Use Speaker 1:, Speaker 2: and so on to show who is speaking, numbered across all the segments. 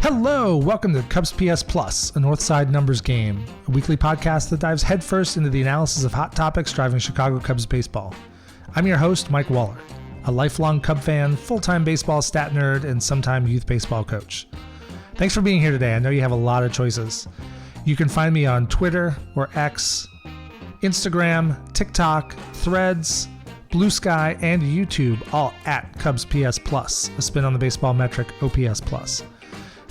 Speaker 1: Hello, welcome to CubsPS Plus, a Northside numbers game, a weekly podcast that dives headfirst into the analysis of hot topics driving Chicago Cubs baseball. I'm your host, Mike Waller, a lifelong Cub fan, full-time baseball stat nerd, and sometime youth baseball coach. Thanks for being here today. I know you have a lot of choices. You can find me on Twitter or X, Instagram, TikTok, Threads, Blue Sky, and YouTube, all at CubsPS Plus, a spin on the baseball metric OPS Plus.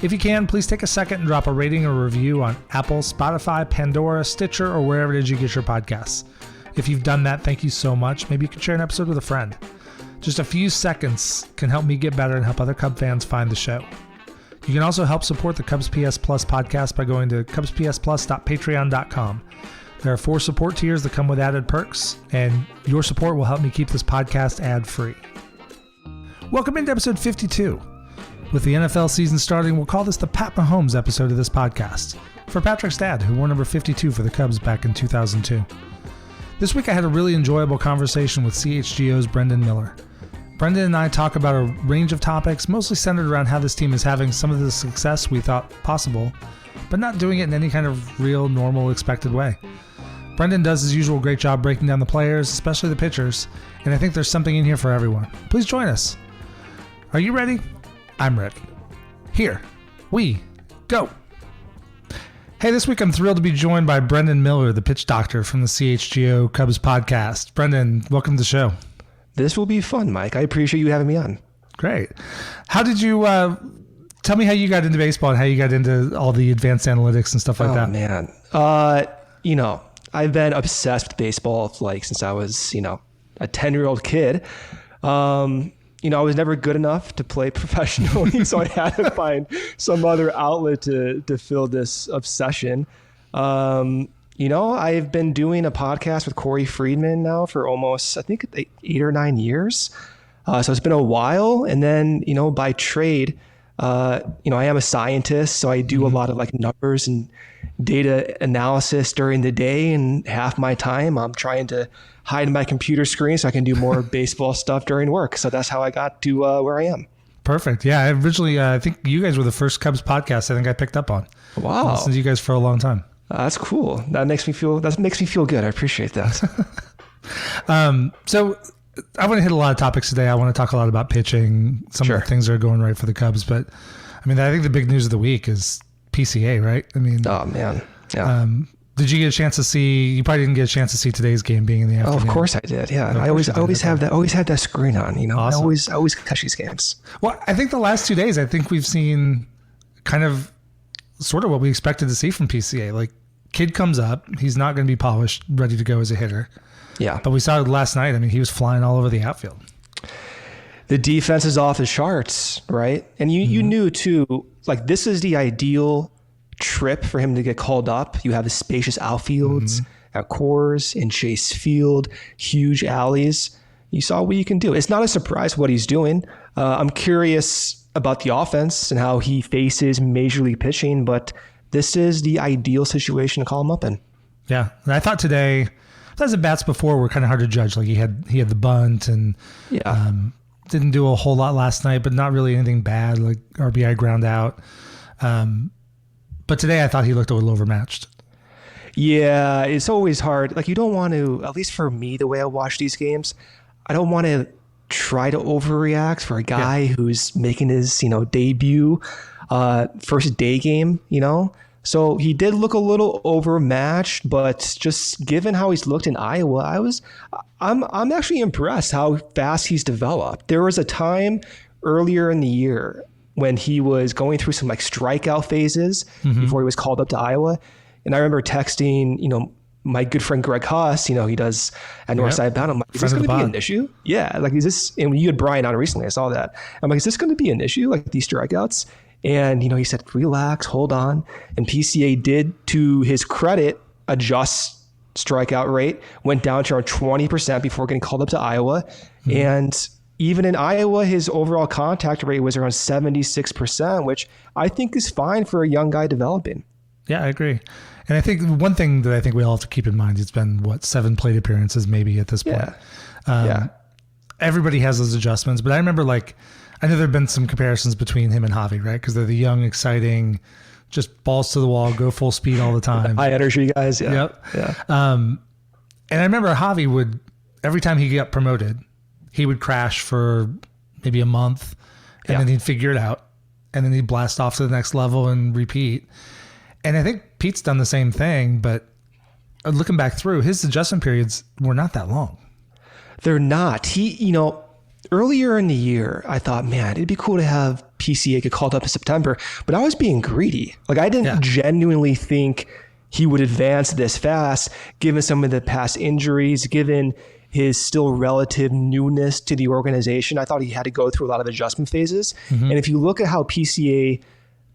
Speaker 1: If you can, please take a second and drop a rating or review on Apple, Spotify, Pandora, Stitcher, or wherever it is you get your podcasts. If you've done that, thank you so much. Maybe you could share an episode with a friend. Just a few seconds can help me get better and help other Cub fans find the show. You can also help support the CubsPS Plus podcast by going to cubspsplus.patreon.com. There are 4 support tiers that come with added perks, and your support will help me keep this podcast ad-free. Welcome into episode 52. With the NFL season starting, we'll call this the Pat Mahomes episode of this podcast, for Patrick's dad, who wore number 52 for the Cubs back in 2002. This week I had a really enjoyable conversation with CHGO's Brendan Miller. Brendan and I talk about a range of topics, mostly centered around how this team is having some of the success we thought possible, but not doing it in any kind of real, normal, expected way. Brendan does his usual great job breaking down the players, especially the pitchers, and I think there's something in here for everyone. Please join us. Are you ready? I'm ready. Here we go. Hey, this week I'm thrilled to be joined by Brendan Miller, the pitch doctor from the CHGO Cubs podcast. Brendan, welcome to the show.
Speaker 2: This will be fun, Mike. I appreciate you having me on.
Speaker 1: Great. How did you, tell me how you got into baseball and how you got into all the advanced analytics and stuff like that.
Speaker 2: Oh, man. I've been obsessed with baseball since I was, a 10-year-old kid. I was never good enough to play professionally, so I had to find some other outlet to fill this obsession. I've been doing a podcast with Corey Freedman now for almost, I think, 8 or 9 years. So it's been a while. And then, by trade, I am a scientist, so I do a lot of numbers and data analysis during the day, and half my time I'm trying to hide my computer screen so I can do more baseball stuff during work. So that's how I got to where I am.
Speaker 1: Perfect. Yeah, I originally, I think you guys were the first Cubs podcast I think I picked up on.
Speaker 2: Wow.
Speaker 1: I've listened to you guys for a long time.
Speaker 2: That's cool. That makes me feel good. I appreciate that.
Speaker 1: So I want to hit a lot of topics today. I want to talk a lot about pitching, some of the things that are going right for the Cubs. But I think the big news of the week is PCA, right?
Speaker 2: Oh man. Yeah.
Speaker 1: Did you get a chance to see? You probably didn't get a chance to see today's game being in the afternoon.
Speaker 2: Oh, of course I did. Yeah, I always had that screen on.
Speaker 1: Awesome.
Speaker 2: I always catch these games.
Speaker 1: Well, I think the last 2 days, we've seen kind of sort of what we expected to see from PCA. Kid comes up, he's not going to be polished, ready to go as a hitter.
Speaker 2: Yeah.
Speaker 1: But we saw it last night. He was flying all over the outfield.
Speaker 2: The defense is off the charts, right? And you knew too, this is the ideal trip for him to get called up. You have the spacious outfields at Coors and Chase Field, huge alleys. You saw what you can do. It's not a surprise what he's doing. I'm curious about the offense and how he faces major league pitching, but this is the ideal situation to call him up in.
Speaker 1: Yeah. And I thought today, the bats before were kind of hard to judge. He had the bunt and didn't do a whole lot last night, but not really anything bad, like RBI ground out. But today I thought he looked a little overmatched.
Speaker 2: Yeah, it's always hard. You don't want to, at least for me, the way I watch these games, I don't want to try to overreact for a guy who's making his, debut, first day game, So he did look a little overmatched, but just given how he's looked in Iowa, I'm actually impressed how fast he's developed. There was a time earlier in the year when he was going through some strikeout phases before he was called up to Iowa. And I remember texting, my good friend Greg Haas, he does at Northside Bound. I'm like, is this going to be an issue? Yeah. Is this, and you had Brian on recently, I saw that. I'm like, is this going to be an issue? These strikeouts? And, he said, relax, hold on. And PCA did, to his credit, adjust strikeout rate, went down to around 20% before getting called up to Iowa. And even in Iowa, his overall contact rate was around 76%, which I think is fine for a young guy developing.
Speaker 1: Yeah, I agree. And I think one thing that I think we all have to keep in mind, it's been, 7 plate appearances maybe at this point.
Speaker 2: Yeah.
Speaker 1: Everybody has those adjustments, but I remember I know there have been some comparisons between him and Javi, right? Because they're the young, exciting, just balls to the wall, go full speed all the time.
Speaker 2: High energy guys. Yeah.
Speaker 1: Yep.
Speaker 2: Yeah.
Speaker 1: And I remember Javi would, every time he got promoted, he would crash for maybe a month, and then he'd figure it out, and then he'd blast off to the next level and repeat. And I think Pete's done the same thing, but looking back through, his adjustment periods were not that long.
Speaker 2: They're not. Earlier in the year, I thought, man, it'd be cool to have PCA get called up in September, but I was being greedy. Like, I didn't genuinely think he would advance this fast, given some of the past injuries, given his still relative newness to the organization. I thought he had to go through a lot of adjustment phases. And if you look at how PCA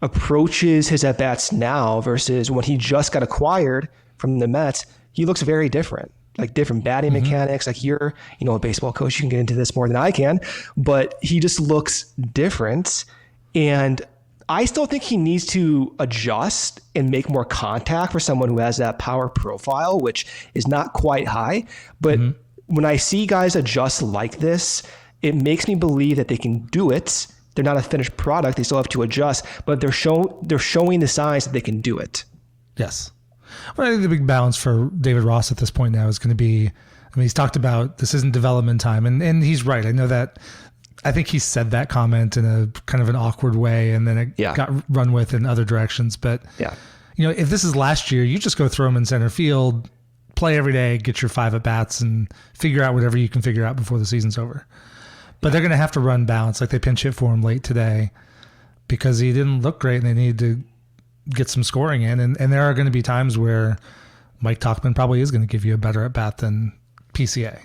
Speaker 2: approaches his at-bats now versus when he just got acquired from the Mets, he looks very different. Like different batting mechanics. Like you're, a baseball coach, you can get into this more than I can, but he just looks different. And I still think he needs to adjust and make more contact for someone who has that power profile, which is not quite high. But when I see guys adjust like this, it makes me believe that they can do it. They're not a finished product. They still have to adjust, but they're showing the signs that they can do it.
Speaker 1: Yes. Well, I think the big balance for David Ross at this point now is going to be, he's talked about this isn't development time, and he's right. I know that. I think he said that comment in a kind of an awkward way, and then it got run with in other directions. But if this is last year, you just go throw him in center field, play every day, get your 5 at bats, and figure out whatever you can figure out before the season's over. But they're going to have to run balance, like they pinch hit for him late today because he didn't look great, and they need to get some scoring in. And there are going to be times where Mike Tauchman probably is going to give you a better at bat than PCA.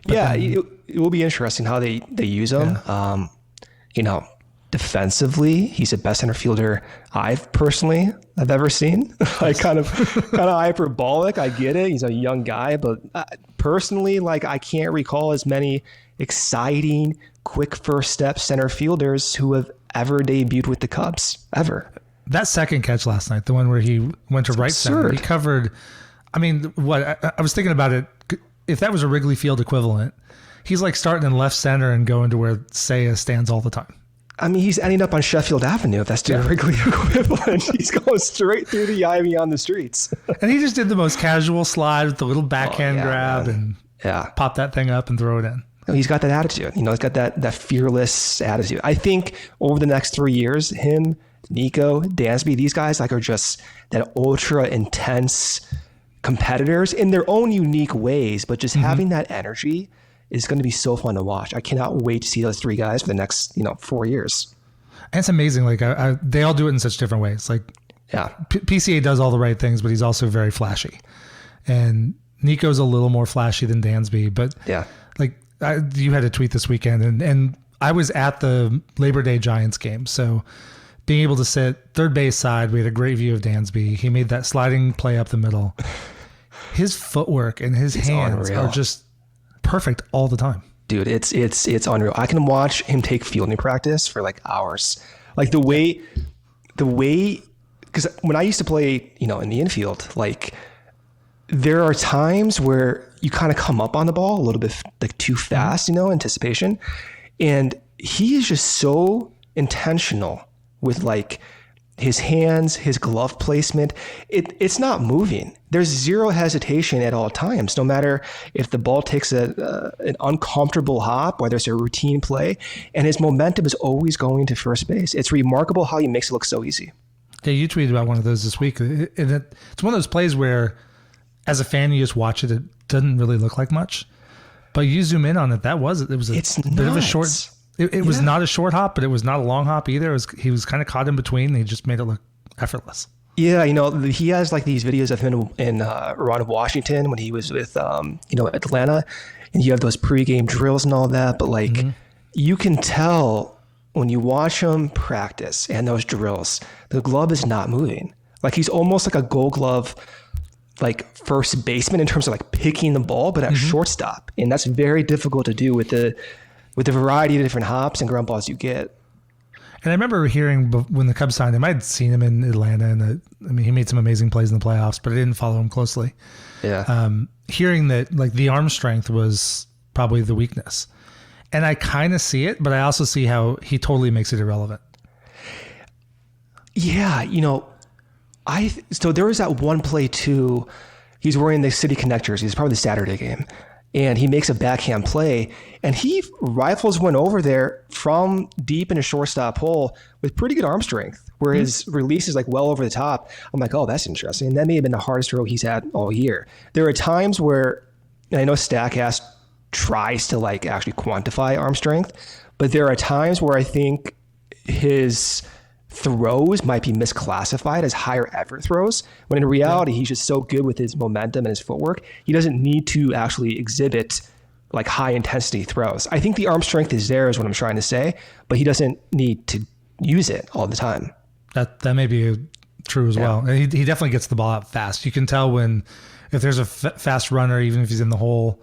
Speaker 1: But
Speaker 2: it will be interesting how they use him. Defensively, he's the best center fielder I've ever seen. Like kind of hyperbolic. I get it. He's a young guy, but personally, like I can't recall as many exciting, quick first step center fielders who have ever debuted with the Cubs ever.
Speaker 1: That second catch last night, the one where he went to right center, he covered. I mean, I was thinking about it. If that was a Wrigley Field equivalent, he's like starting in left center and going to where Seiya stands all the time.
Speaker 2: I mean, he's ending up on Sheffield Avenue, if that's the Wrigley equivalent. He's going straight through the ivy on the streets.
Speaker 1: And he just did the most casual slide with the little backhand grab and pop that thing up and throw it in.
Speaker 2: He's got that attitude. He's got that fearless attitude. I think over the next 3 years, him, Nico, Dansby, these guys are just that ultra intense competitors in their own unique ways, but just having that energy is going to be so fun to watch. I cannot wait to see those 3 guys for the next 4 years.
Speaker 1: And it's amazing. Like they all do it in such different ways. Like PCA does all the right things, but he's also very flashy. And Nico's a little more flashy than Dansby, but you had a tweet this weekend, and I was at the Labor Day Giants game, so being able to sit third base side, we had a great view of Dansby. He made that sliding play up the middle. His footwork and his hands are just perfect all the time.
Speaker 2: Dude, it's unreal. I can watch him take fielding practice for like hours. Like the way, because when I used to play, in the infield, like there are times where you kind of come up on the ball a little bit like too fast, anticipation. And he is just so intentional with like his hands, his glove placement. It's not moving. There's zero hesitation at all times, no matter if the ball takes an uncomfortable hop, whether it's a routine play, and his momentum is always going to first base. It's remarkable how he makes it look so easy.
Speaker 1: Yeah, you tweeted about one of those this week. It's one of those plays where, as a fan, you just watch it. It doesn't really look like much, but you zoom in on it. It was a bit of a short. It was not a short hop, but it was not a long hop either. He was kind of caught in between. And he just made it look effortless.
Speaker 2: Yeah, he has like these videos of him around Washington when he was with Atlanta, and you have those pregame drills and all that. But like you can tell when you watch him practice and those drills, the glove is not moving. Like he's almost like a Gold Glove, like first baseman in terms of like picking the ball, but at shortstop, and that's very difficult to do with the variety of different hops and ground balls you get.
Speaker 1: And I remember hearing when the Cubs signed him, I'd seen him in Atlanta, and he made some amazing plays in the playoffs, but I didn't follow him closely. Yeah. Hearing that like the arm strength was probably the weakness. And I kind of see it, but I also see how he totally makes it irrelevant.
Speaker 2: Yeah, so there was that one play too. He's wearing the City Connectors. He's probably the Saturday game. And he makes a backhand play, and he rifles one over there from deep in a shortstop hole with pretty good arm strength, where his release is like well over the top. I'm like, oh, that's interesting. And that may have been the hardest throw he's had all year. There are times where, and I know Statcast tries to like actually quantify arm strength, but there are times where I think his throws might be misclassified as higher effort throws, when in reality, he's just so good with his momentum and his footwork. He doesn't need to actually exhibit like high intensity throws. I think the arm strength is there is what I'm trying to say, but he doesn't need to use it all the time.
Speaker 1: That may be true as well. And he definitely gets the ball out fast. You can tell if there's a fast runner, even if he's in the hole,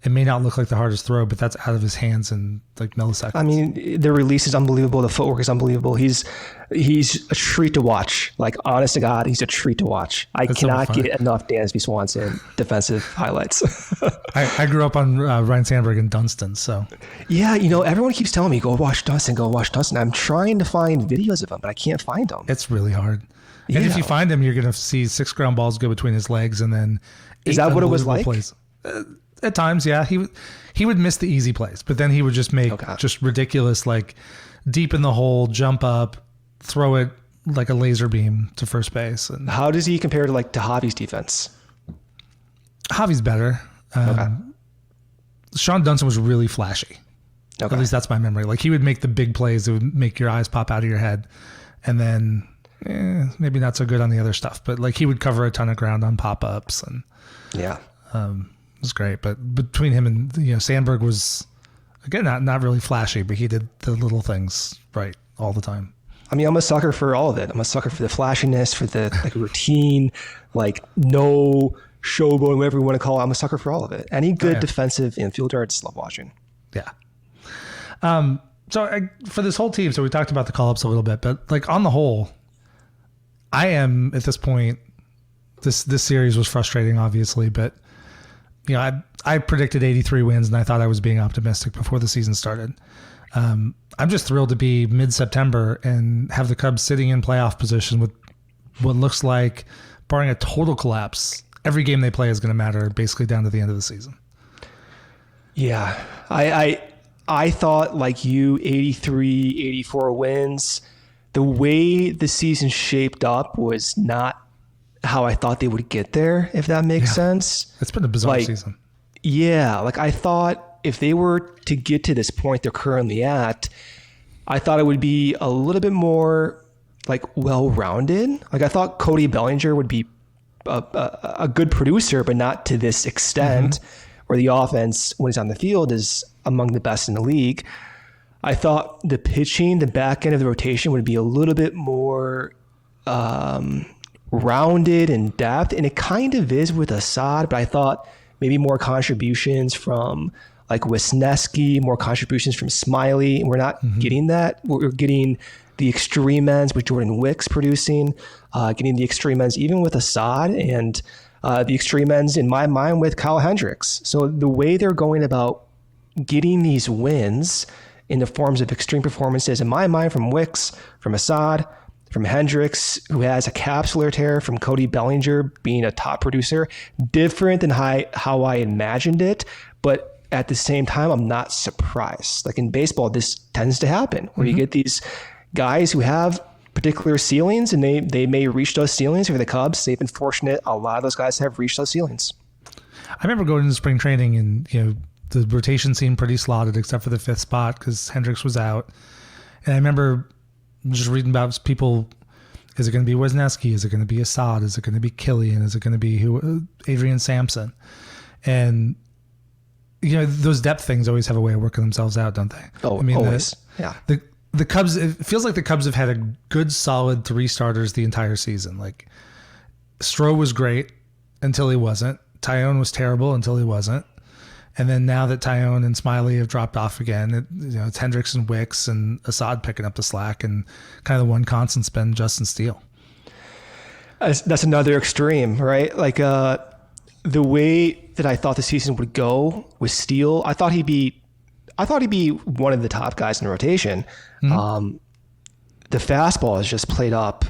Speaker 1: it may not look like the hardest throw, but that's out of his hands in like milliseconds.
Speaker 2: I mean, the release is unbelievable. The footwork is unbelievable. He's a treat to watch. Like, honest to God, he's a treat to watch. I cannot get enough Dansby Swanson defensive highlights.
Speaker 1: I grew up on Ryan Sandberg and Dunston, so.
Speaker 2: Yeah, everyone keeps telling me, go watch Dunston. I'm trying to find videos of him, but I can't find them.
Speaker 1: It's really hard. And if you find him, you're going to see 6 ground balls go between his legs, and then
Speaker 2: is that what it was like?
Speaker 1: Plays. At times, yeah, he would miss the easy plays, but then he would just make just ridiculous, like deep in the hole, jump up, throw it like a laser beam to first base. And
Speaker 2: how does he compare to Javi's defense?
Speaker 1: Javi's better. Sean Dunston was really flashy. At least that's my memory. Like, he would make the big plays that would make your eyes pop out of your head, and then maybe not so good on the other stuff. But like, he would cover a ton of ground on pop ups, and it was great. But between him and Sandberg was, again, not really flashy, but he did the little things right all the time.
Speaker 2: I mean, I'm a sucker for all of it. I'm a sucker for the flashiness, for the like routine, like no showboating, whatever you want to call it. I'm a sucker for all of it. Any good defensive infielder, I just love watching.
Speaker 1: Yeah. So for this whole team, so we talked about the call-ups a little bit, but like on the whole, I am at this point, this series was frustrating, obviously, but I predicted 83 wins, and I thought I was being optimistic before the season started. I'm just thrilled to be mid-September and have the Cubs sitting in playoff position with what looks like, barring a total collapse, every game they play is going to matter basically down to the end of the season.
Speaker 2: Yeah. I thought, like you, 83, 84 wins. The way the season shaped up was not how I thought they would get there, if that makes sense.
Speaker 1: It's been a bizarre season.
Speaker 2: Yeah, like I thought if they were to get to this point they're currently at, I thought it would be a little bit more like well-rounded. Like, I thought Cody Bellinger would be a good producer, but not to this extent, where the offense, when he's on the field, is among the best in the league. I thought the pitching, the back end of the rotation would be a little bit more rounded in depth, and it kind of is with Assad, but I thought maybe more contributions from like Wisniewski, more contributions from Smiley. We're not getting that. We're getting the extreme ends with Jordan Wicks producing, getting the extreme ends even with Assad, and the extreme ends in my mind with Kyle Hendricks. So the way they're going about getting these wins in the forms of extreme performances, in my mind, from Wicks, from Assad, from Hendricks, who has a capsular tear, from Cody Bellinger being a top producer, different than how I imagined it. But at the same time, I'm not surprised. Like in baseball, this tends to happen where you get these guys who have particular ceilings, and they may reach those ceilings. For the Cubs, they've been fortunate. A lot of those guys have reached those ceilings.
Speaker 1: I remember going into spring training, and the rotation seemed pretty slotted except for the 5th spot because Hendricks was out. And I remember just reading about people, is it going to be Wisniewski? Is it going to be Assad? Is it going to be Killian? Is it going to be Adrian Sampson? And, those depth things always have a way of working themselves out, don't they?
Speaker 2: Oh, I mean, always.
Speaker 1: The Cubs, it feels like the Cubs have had a good, solid 3 starters the entire season. Like, Stroh was great until he wasn't. Taillon was terrible until he wasn't. And then now that Taillon and Smiley have dropped off again, it's Hendricks and Wicks and Assad picking up the slack, and kind of the one constant's been Justin Steele.
Speaker 2: That's another extreme, right? Like the way that I thought the season would go with Steele, I thought he'd be I thought he'd be one of the top guys in the rotation. The fastball is just played up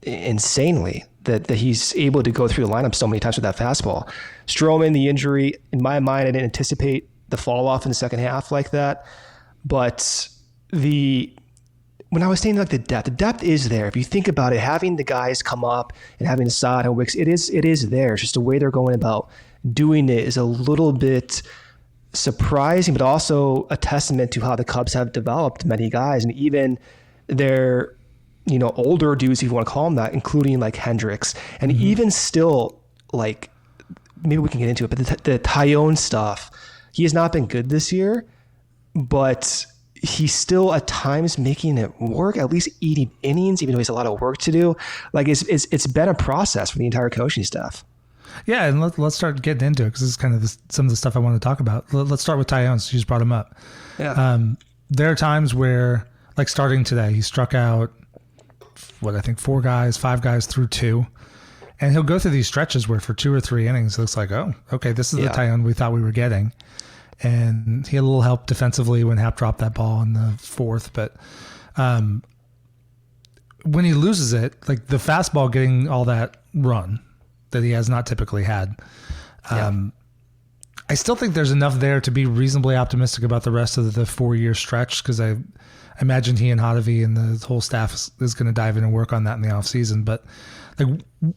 Speaker 2: insanely that he's able to go through the lineup so many times with that fastball. Stroman, the injury, in my mind, I didn't anticipate the fall off in the second half like that. But when I was saying like the depth is there. If you think about it, having the guys come up and having Assad and Wicks, it is there. It's just the way they're going about doing it is a little bit surprising, but also a testament to how the Cubs have developed many guys, and even their older dudes, if you want to call them that, including like Hendricks, and even still, like, maybe we can get into it, but the Taillon stuff, he has not been good this year, but he's still at times making it work, at least eating innings, even though he has a lot of work to do. Like it's been a process for the entire coaching staff.
Speaker 1: Yeah, and let's start getting into it, because this is kind of some of the stuff I want to talk about. Let's start with Taillon, so you just brought him up.
Speaker 2: Yeah.
Speaker 1: There are times where, like starting today, he struck out, I think 5 guys through 2. And he'll go through these stretches where for 2 or 3 innings, it looks like, oh, okay, this is the Taillon we thought we were getting. And he had a little help defensively when Happ dropped that ball in the 4th. But when he loses it, like the fastball getting all that run that he has not typically had, I still think there's enough there to be reasonably optimistic about the rest of the 4-year stretch, because I imagine he and Hadavi and the whole staff is going to dive in and work on that in the offseason. But like,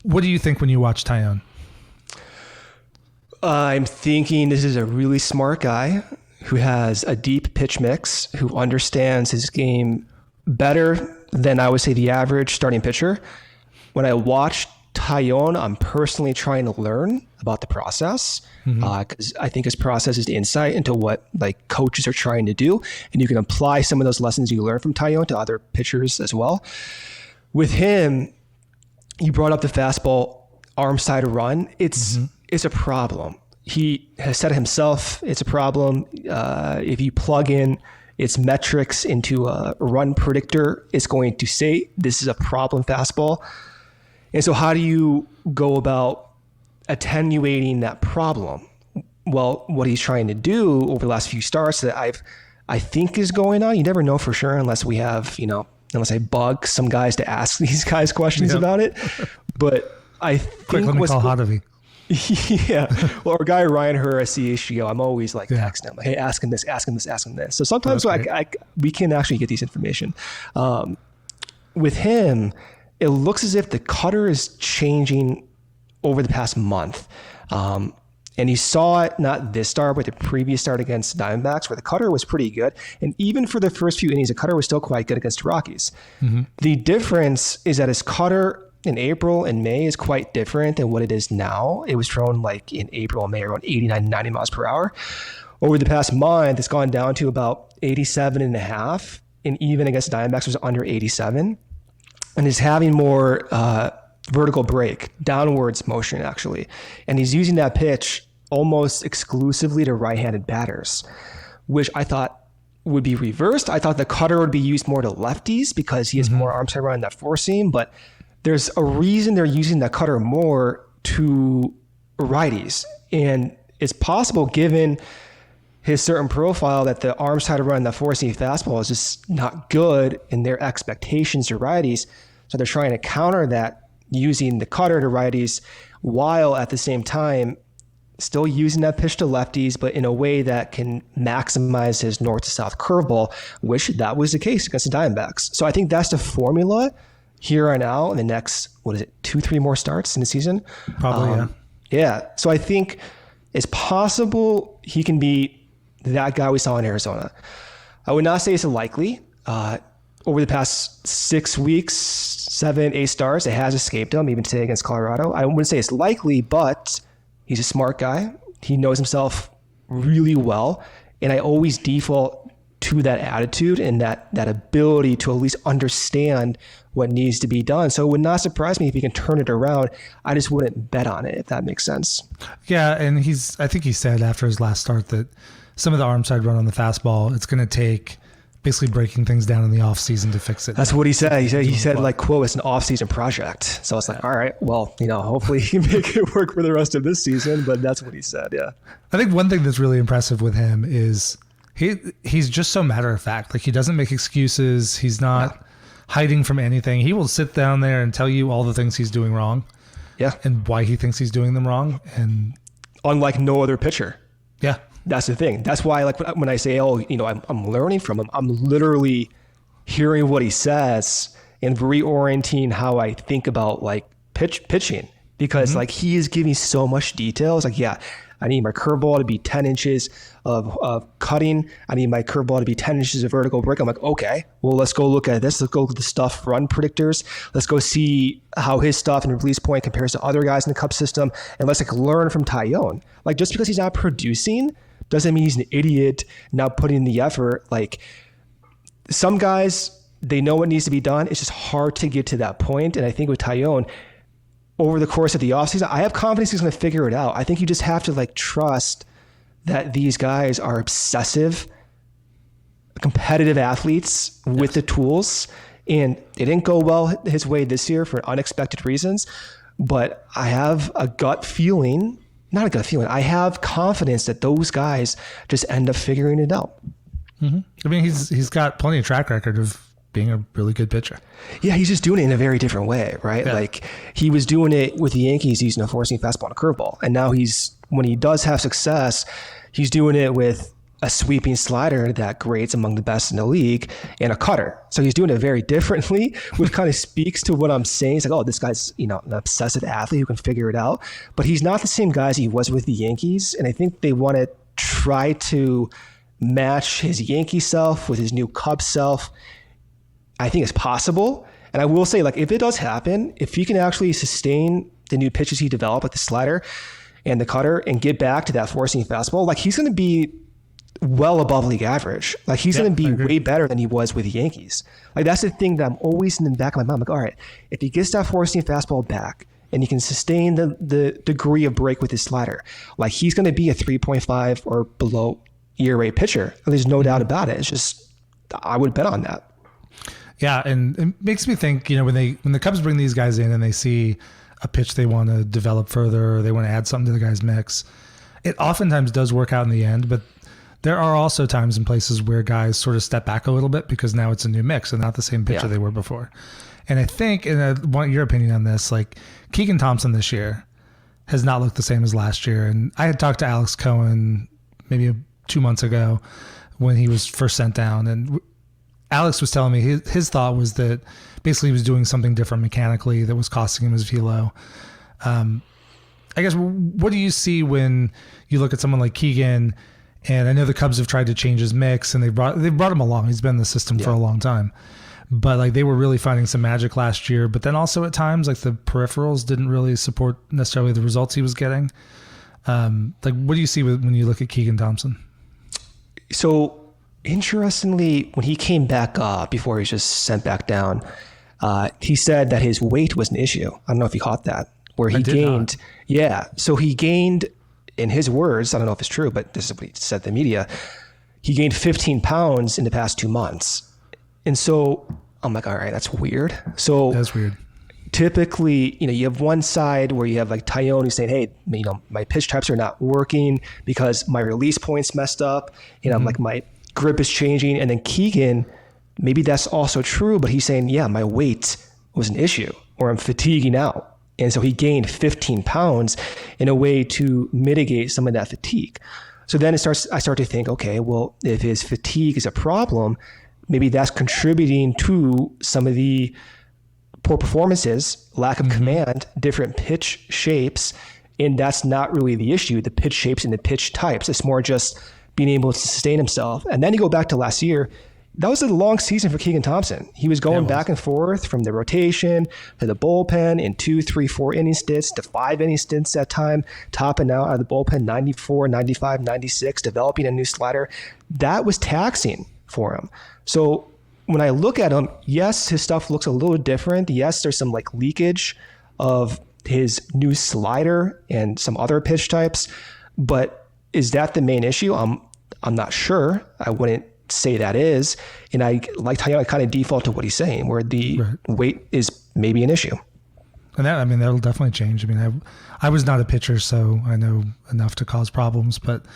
Speaker 1: what do you think when you watch Taillon?
Speaker 2: I'm thinking this is a really smart guy who has a deep pitch mix, who understands his game better than I would say the average starting pitcher. When I watch Taillon, I'm personally trying to learn about the process, because I think his process is the insight into what like coaches are trying to do, and you can apply some of those lessons you learn from Taillon to other pitchers as well. With him, you brought up the fastball arm side run. It's a problem. He has said it himself. It's a problem. If you plug in its metrics into a run predictor, it's going to say this is a problem fastball. And so how do you go about attenuating that problem? Well, what he's trying to do over the last few starts that I think is going on, you never know for sure unless we have, unless I bug some guys to ask these guys questions about it. But I think
Speaker 1: let me call Hadavi.
Speaker 2: Yeah. Well, our guy Ryan Herr at CHGO, I'm always like texting him, hey, ask him this, ask him this, ask him this. So sometimes we can actually get these information. With him, it looks as if the cutter is changing over the past month. And you saw it not this start, but the previous start against Diamondbacks, where the cutter was pretty good. And even for the first few innings, the cutter was still quite good against the Rockies. The difference is that his cutter in April and May is quite different than what it is now. It was thrown like in April and May around 89, 90 miles per hour. Over the past month, it's gone down to about 87.5. And even against Diamondbacks, it was under 87. And he's having more vertical break, downwards motion actually. And he's using that pitch almost exclusively to right-handed batters, which I thought would be reversed. I thought the cutter would be used more to lefties because he has more arm side run in that four seam, but there's a reason they're using that cutter more to righties. And it's possible, given his certain profile, that the arm side run in that four seam fastball is just not good in their expectations to righties. So they're trying to counter that using the cutter to righties, while at the same time still using that pitch to lefties, but in a way that can maximize his north to south curveball, which that was the case against the Diamondbacks. So I think that's the formula here and now in the next, 2-3 more starts in the season?
Speaker 1: Probably,
Speaker 2: yeah. So I think it's possible he can be that guy we saw in Arizona. I would not say it's likely. Over the past 6 weeks, 7, 8 starts, it has escaped him, even today against Colorado. I wouldn't say it's likely, but he's a smart guy. He knows himself really well. And I always default to that attitude and that ability to at least understand what needs to be done. So it would not surprise me if he can turn it around. I just wouldn't bet on it, if that makes sense.
Speaker 1: Yeah, and I think he said after his last start that some of the arm side run on the fastball, it's going to take basically breaking things down in the off season to fix it.
Speaker 2: That's what he said. He said like, quote, it's an off season project. So it's like, all right, well, hopefully he make it work for the rest of this season, but that's what he said. Yeah.
Speaker 1: I think one thing that's really impressive with him is He's just so matter of fact. Like, he doesn't make excuses. He's not hiding from anything. He will sit down there and tell you all the things he's doing wrong.
Speaker 2: Yeah.
Speaker 1: And why he thinks he's doing them wrong. And
Speaker 2: unlike no other pitcher.
Speaker 1: Yeah.
Speaker 2: That's the thing. That's why, like, when I say, oh, I'm learning from him, I'm literally hearing what he says and reorienting how I think about, like, pitching. Because, like, he is giving so much detail. It's like, yeah, I need my curveball to be 10 inches of cutting. I need my curveball to be 10 inches of vertical break. I'm like, okay, well, let's go look at this. Let's go look at the stuff run predictors. Let's go see how his stuff and release point compares to other guys in the Cubs system. And let's, like, learn from Taillon. Like, just because he's not producing doesn't mean he's an idiot not putting in the effort. Like, some guys, they know what needs to be done. It's just hard to get to that point. And I think with Taillon, over the course of the offseason, I have confidence he's going to figure it out. I think you just have to, like, trust that these guys are obsessive, competitive athletes with the tools. And it didn't go well his way this year for unexpected reasons. But I have a gut feeling, not a gut feeling, I have confidence that those guys just end up figuring it out.
Speaker 1: Mm-hmm. I mean, he's got plenty of track record of being a really good pitcher.
Speaker 2: Yeah, he's just doing it in a very different way, right?
Speaker 1: Yeah.
Speaker 2: Like, he was doing it with the Yankees using a four-seam fastball and a curveball. And now when he does have success, he's doing it with a sweeping slider that grades among the best in the league and a cutter. So he's doing it very differently, which kind of speaks to what I'm saying. It's like, oh, this guy's, an obsessive athlete who can figure it out. But he's not the same guy as he was with the Yankees. And I think they want to try to match his Yankee self with his new Cubs self. I think it's possible. And I will say, like, if it does happen, if he can actually sustain the new pitches he developed with the slider and the cutter and get back to that four-seam fastball, like, he's going to be well above league average. Like, he's going to be way better than he was with the Yankees. Like, that's the thing that I'm always in the back of my mind. I'm like, all right, if he gets that four-seam fastball back and he can sustain the degree of break with his slider, like, he's going to be a 3.5 or below ERA pitcher. There's no doubt about it. It's just, I would bet on that.
Speaker 1: Yeah, and it makes me think, when the Cubs bring these guys in and they see a pitch they want to develop further, or they want to add something to the guy's mix, it oftentimes does work out in the end. But there are also times and places where guys sort of step back a little bit because now it's a new mix and not the same pitcher they were before. And I think, and I want your opinion on this, like, Keegan Thompson this year has not looked the same as last year. And I had talked to Alex Cohen maybe 2 months ago when he was first sent down, and Alex was telling me his thought was that basically he was doing something different mechanically that was costing him his velo. I guess, what do you see when you look at someone like Keegan? And I know the Cubs have tried to change his mix, and they've brought him along. He's been in the system for a long time, but, like, they were really finding some magic last year. But then also at times, like, the peripherals didn't really support necessarily the results he was getting. Like, what do you see when you look at Keegan Thompson? So, interestingly, when he came back up before he was just sent back down, he said that his weight was an issue. I don't know if you caught that, where he gained. Yeah. So he gained, in his words, I don't know if it's true, but this is what he said to the media, he gained 15 pounds in the past 2 months. And so I'm like, all right, that's weird. So that's weird.
Speaker 2: Typically, you have one side where you have, like, Taillon who's saying, hey, my pitch types are not working because my release point's messed up. I'm like, my grip is changing. And then Keegan, maybe that's also true, but he's saying, yeah, my weight was an issue, or I'm fatiguing out. And so he gained 15 pounds in a way to mitigate some of that fatigue. So then I start to think, okay, well, if his fatigue is a problem, maybe that's contributing to some of the poor performances, lack of command, different pitch shapes. And that's not really the issue, the pitch shapes and the pitch types. It's more just being able to sustain himself. And then you go back to last year, that was a long season for Keegan Thompson. He was going back and forth from the rotation to the bullpen in 2, 3, 4 inning stints to 5 inning stints at time, topping out of the bullpen 94, 95, 96, developing a new slider. That was taxing for him. So when I look at him, yes, his stuff looks a little different. Yes, there's some, like, leakage of his new slider and some other pitch types, but is that the main issue? I'm not sure. I wouldn't say that is. And I kind of default to what he's saying, where the weight is maybe an issue.
Speaker 1: And that'll definitely change. I mean, I was not a pitcher, so I know enough to cause problems, but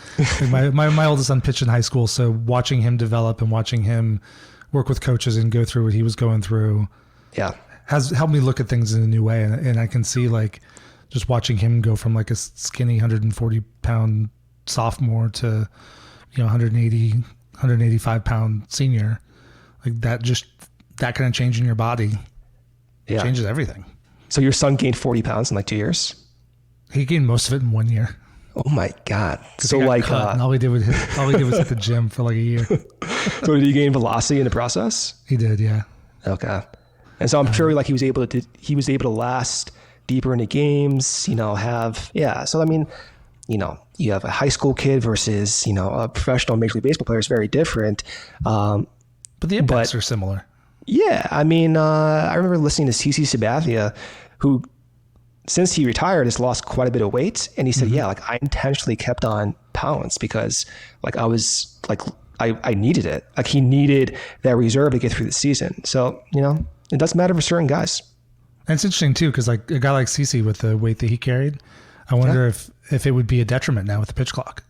Speaker 1: my oldest son pitched in high school. So watching him develop and watching him work with coaches and go through what he was going through has helped me look at things in a new way. And I can see like just watching him go from like a skinny 140 pound sophomore to, 180, 185 pound senior, like that kind of change in your body changes everything.
Speaker 2: So your son gained 40 pounds in like 2 years?
Speaker 1: He gained most of it in 1 year.
Speaker 2: Oh my God. So like,
Speaker 1: and all he did was hit the gym for like a year.
Speaker 2: So did he gain velocity in the process?
Speaker 1: He did. Yeah.
Speaker 2: Okay. And so I'm sure like he was able to last deeper into games, So I mean, you have a high school kid versus, a professional Major League Baseball player is very different.
Speaker 1: But the impacts are similar.
Speaker 2: Yeah. I mean, I remember listening to CC Sabathia, who since he retired has lost quite a bit of weight. And he said, like I intentionally kept on pounds because like I was like, I needed it. Like he needed that reserve to get through the season. So, it doesn't matter for certain guys.
Speaker 1: And it's interesting too, because like a guy like CC with the weight that he carried, I wonder if it would be a detriment now with the pitch clock.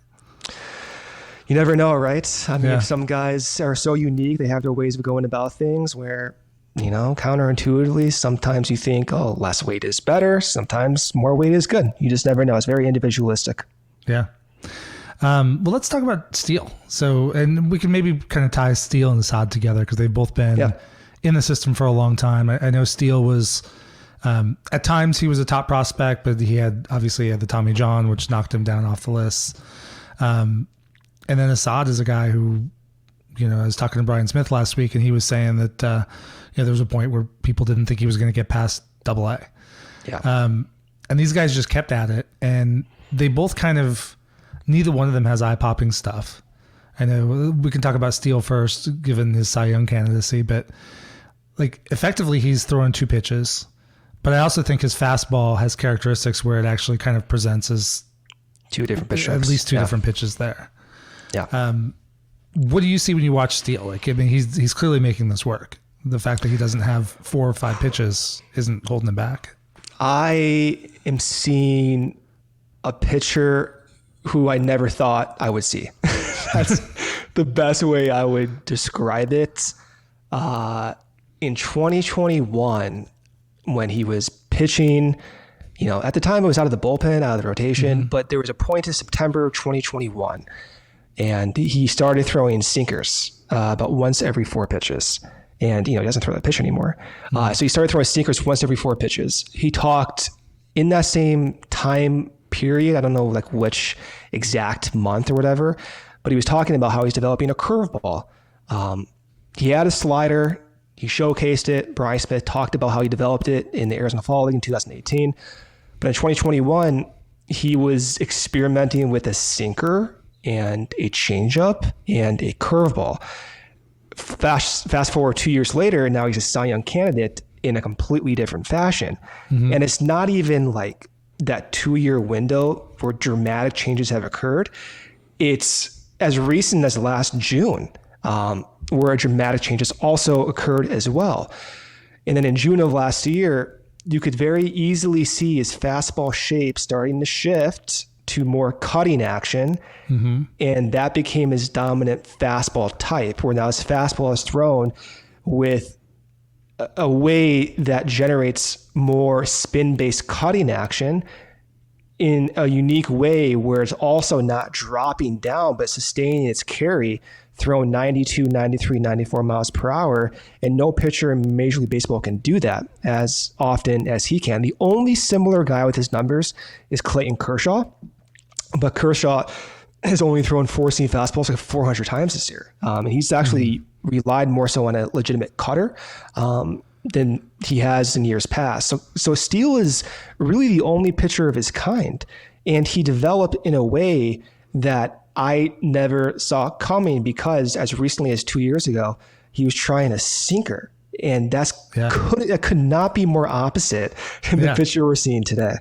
Speaker 2: You never know, right? I mean, some guys are so unique. They have their ways of going about things where, counterintuitively, sometimes you think, oh, less weight is better. Sometimes more weight is good. You just never know. It's very individualistic.
Speaker 1: Yeah. Well, let's talk about Steele. So, and we can maybe kind of tie Steele and Assad together because they've both been in the system for a long time. I know Steele was, at times he was a top prospect, but he had the Tommy John, which knocked him down off the list. And then Assad is a guy who, I was talking to Brian Smith last week and he was saying that, there was a point where people didn't think he was going to get past AA.
Speaker 2: Yeah.
Speaker 1: And these guys just kept at it and they both neither one of them has eye-popping stuff. I know we can talk about Steele first, given his Cy Young candidacy, but like effectively he's throwing 2 pitches, but I also think his fastball has characteristics where it actually kind of presents as
Speaker 2: 2 different pitches.
Speaker 1: At least 2 different pitches there.
Speaker 2: Yeah.
Speaker 1: What do you see when you watch Steele? Like, I mean, he's clearly making this work. The fact that he doesn't have 4 or 5 pitches isn't holding him back.
Speaker 2: I am seeing a pitcher who I never thought I would see. That's the best way I would describe it. In 2021, when he was pitching, at the time it was out of the bullpen, out of the rotation, but there was a point in September 2021, and he started throwing sinkers about once every 4 pitches. And, he doesn't throw that pitch anymore. So he started throwing sinkers once every 4 pitches. He talked in that same time period, I don't know like which exact month or whatever, but he was talking about how he's developing a curveball. He had a slider. He showcased it. Brian Smith talked about how he developed it in the Arizona Fall League in 2018. But in 2021, he was experimenting with a sinker and a changeup and a curveball. Fast forward 2 years later, and now he's a Cy Young candidate in a completely different fashion. And it's not even like that 2-year window where dramatic changes have occurred. It's as recent as last June, where dramatic changes also occurred as well. And then in June of last year, you could very easily see his fastball shape starting to shift to more cutting action. And that became his dominant fastball type, where now his fastball is thrown with a way that generates more spin-based cutting action in a unique way where it's also not dropping down, but sustaining its carry, throwing 92, 93, 94 miles per hour. And no pitcher in Major League Baseball can do that as often as he can. The only similar guy with his numbers is Clayton Kershaw. But Kershaw has only thrown 4-seam fastballs like 400 times this year. And he's actually relied more so on a legitimate cutter than he has in years past. So Steele is really the only pitcher of his kind. And he developed in a way that I never saw coming, because as recently as 2 years ago, he was trying a sinker. And that could not be more opposite than the pitcher we're seeing today.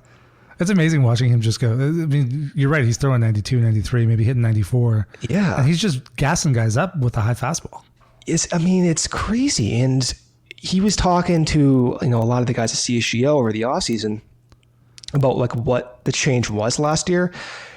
Speaker 1: It's amazing watching him just go. I mean, you're right. He's throwing 92, 93, maybe hitting 94.
Speaker 2: Yeah.
Speaker 1: And he's just gassing guys up with a high fastball.
Speaker 2: It's crazy. And, he was talking to, a lot of the guys at CHGO over the offseason about like what the change was last year.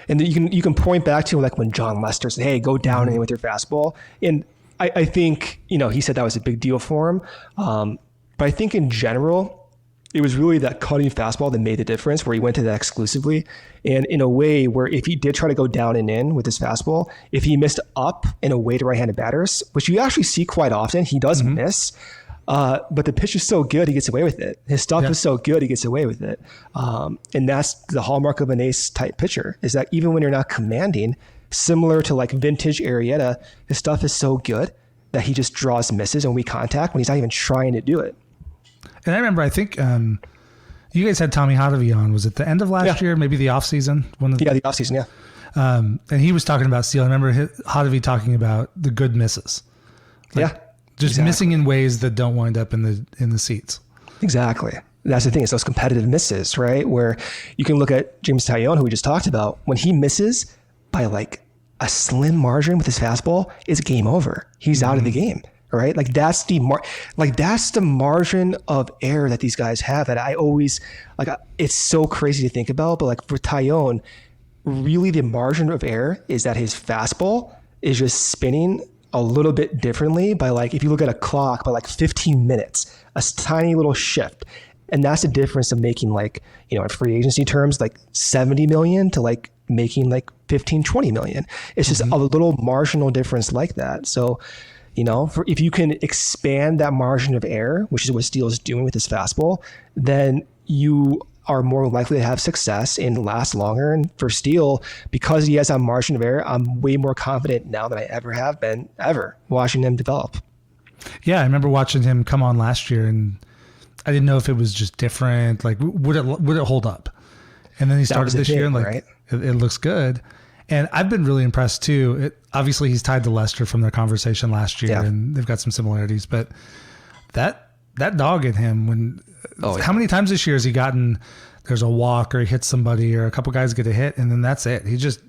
Speaker 2: And you can point back to like when John Lester said, hey, go down in with your fastball. And I think, he said that was a big deal for him. But I think in general, it was really that cutting fastball that made the difference, where he went to that exclusively. And in a way where if he did try to go down and in with his fastball, if he missed up and away to right-handed batters, which you actually see quite often, he does miss. But the pitch is so good, he gets away with it. His stuff is so good, he gets away with it. And that's the hallmark of an ace type pitcher, is that even when you're not commanding, similar to like vintage Arrieta, his stuff is so good that he just draws misses and weak contact when he's not even trying to do it.
Speaker 1: And I remember, I think you guys had Tommy Hotovy on. Was it the end of last year? Maybe the off season?
Speaker 2: The off season, yeah.
Speaker 1: And he was talking about Steele. I remember Hotovy talking about the good misses. Just missing in ways that don't wind up in the seats. Exactly.
Speaker 2: That's the thing. It's those competitive misses, right? Where you can look at Jamison Taillon, who we just talked about. When he misses by like a slim margin with his fastball, it's game over. He's out of the game, right? Like that's the margin of error that these guys have. That I always it's so crazy to think about. But like for Taillon, really the margin of error is that his fastball is just spinning a little bit differently by like, if you look at a clock, by like 15 minutes, a tiny little shift. And that's the difference of making in free agency terms, like 70 million to like making like 15, 20 million. It's just a little marginal difference like that. So, if you can expand that margin of error, which is what Steele is doing with his fastball, then you are more likely to have success and last longer. And for Steele, because he has that margin of error, I'm way more confident now than I ever have been watching him develop.
Speaker 1: Yeah, I remember watching him come on last year, and I didn't know if it was just different. Like, would it hold up? And then he started this year, and like it looks good. And I've been really impressed too. Obviously, he's tied to Lester from their conversation last year, and they've got some similarities. But that dog in him, how many times this year has he gotten? There's a walk, or he hits somebody, or a couple guys get a hit, and then that's it. He just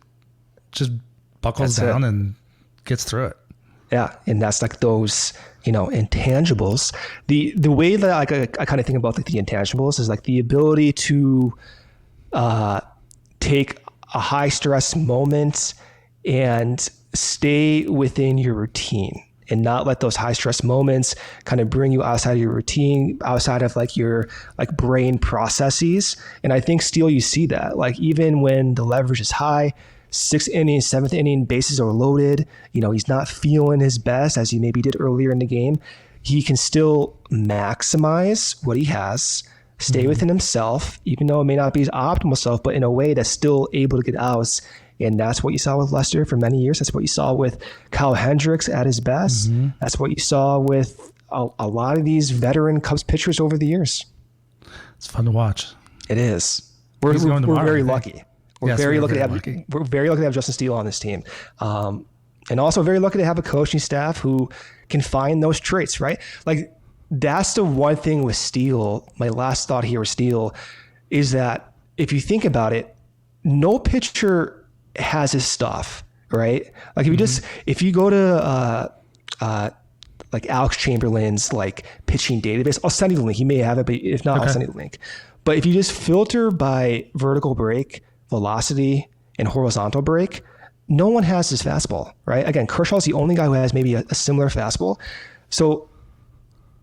Speaker 1: buckles down and gets through it.
Speaker 2: Yeah, and that's like those intangibles. The way that I kind of think about like the intangibles is like the ability to take a high stress moment and stay within your routine and not let those high stress moments kind of bring you outside of your routine, outside of like your like brain processes. And I think Steele, you see that like even when the leverage is high, 6th inning, 7th inning, bases are loaded, he's not feeling his best as he maybe did earlier in the game. He can still maximize what he has, stay within himself, even though it may not be his optimal self, but in a way that's still able to get outs. And that's what you saw with Lester for many years. That's what you saw with Kyle Hendricks at his best. That's what you saw with a lot of these veteran Cubs pitchers over the years.
Speaker 1: It's fun to watch.
Speaker 2: It is. We're very lucky. We're very lucky to have Justin Steele on this team. And also very lucky to have a coaching staff who can find those traits, right? Like that's the one thing with Steele. My last thought here with Steele is that if you think about it, no pitcher has his stuff, right? Like if you go to like Alex Chamberlain's like pitching database, I'll send you the link. He may have it, but if not, I'll send you the link. But if you just filter by vertical break, velocity, and horizontal break, no one has his fastball, right? Again, Kershaw's the only guy who has maybe a similar fastball. So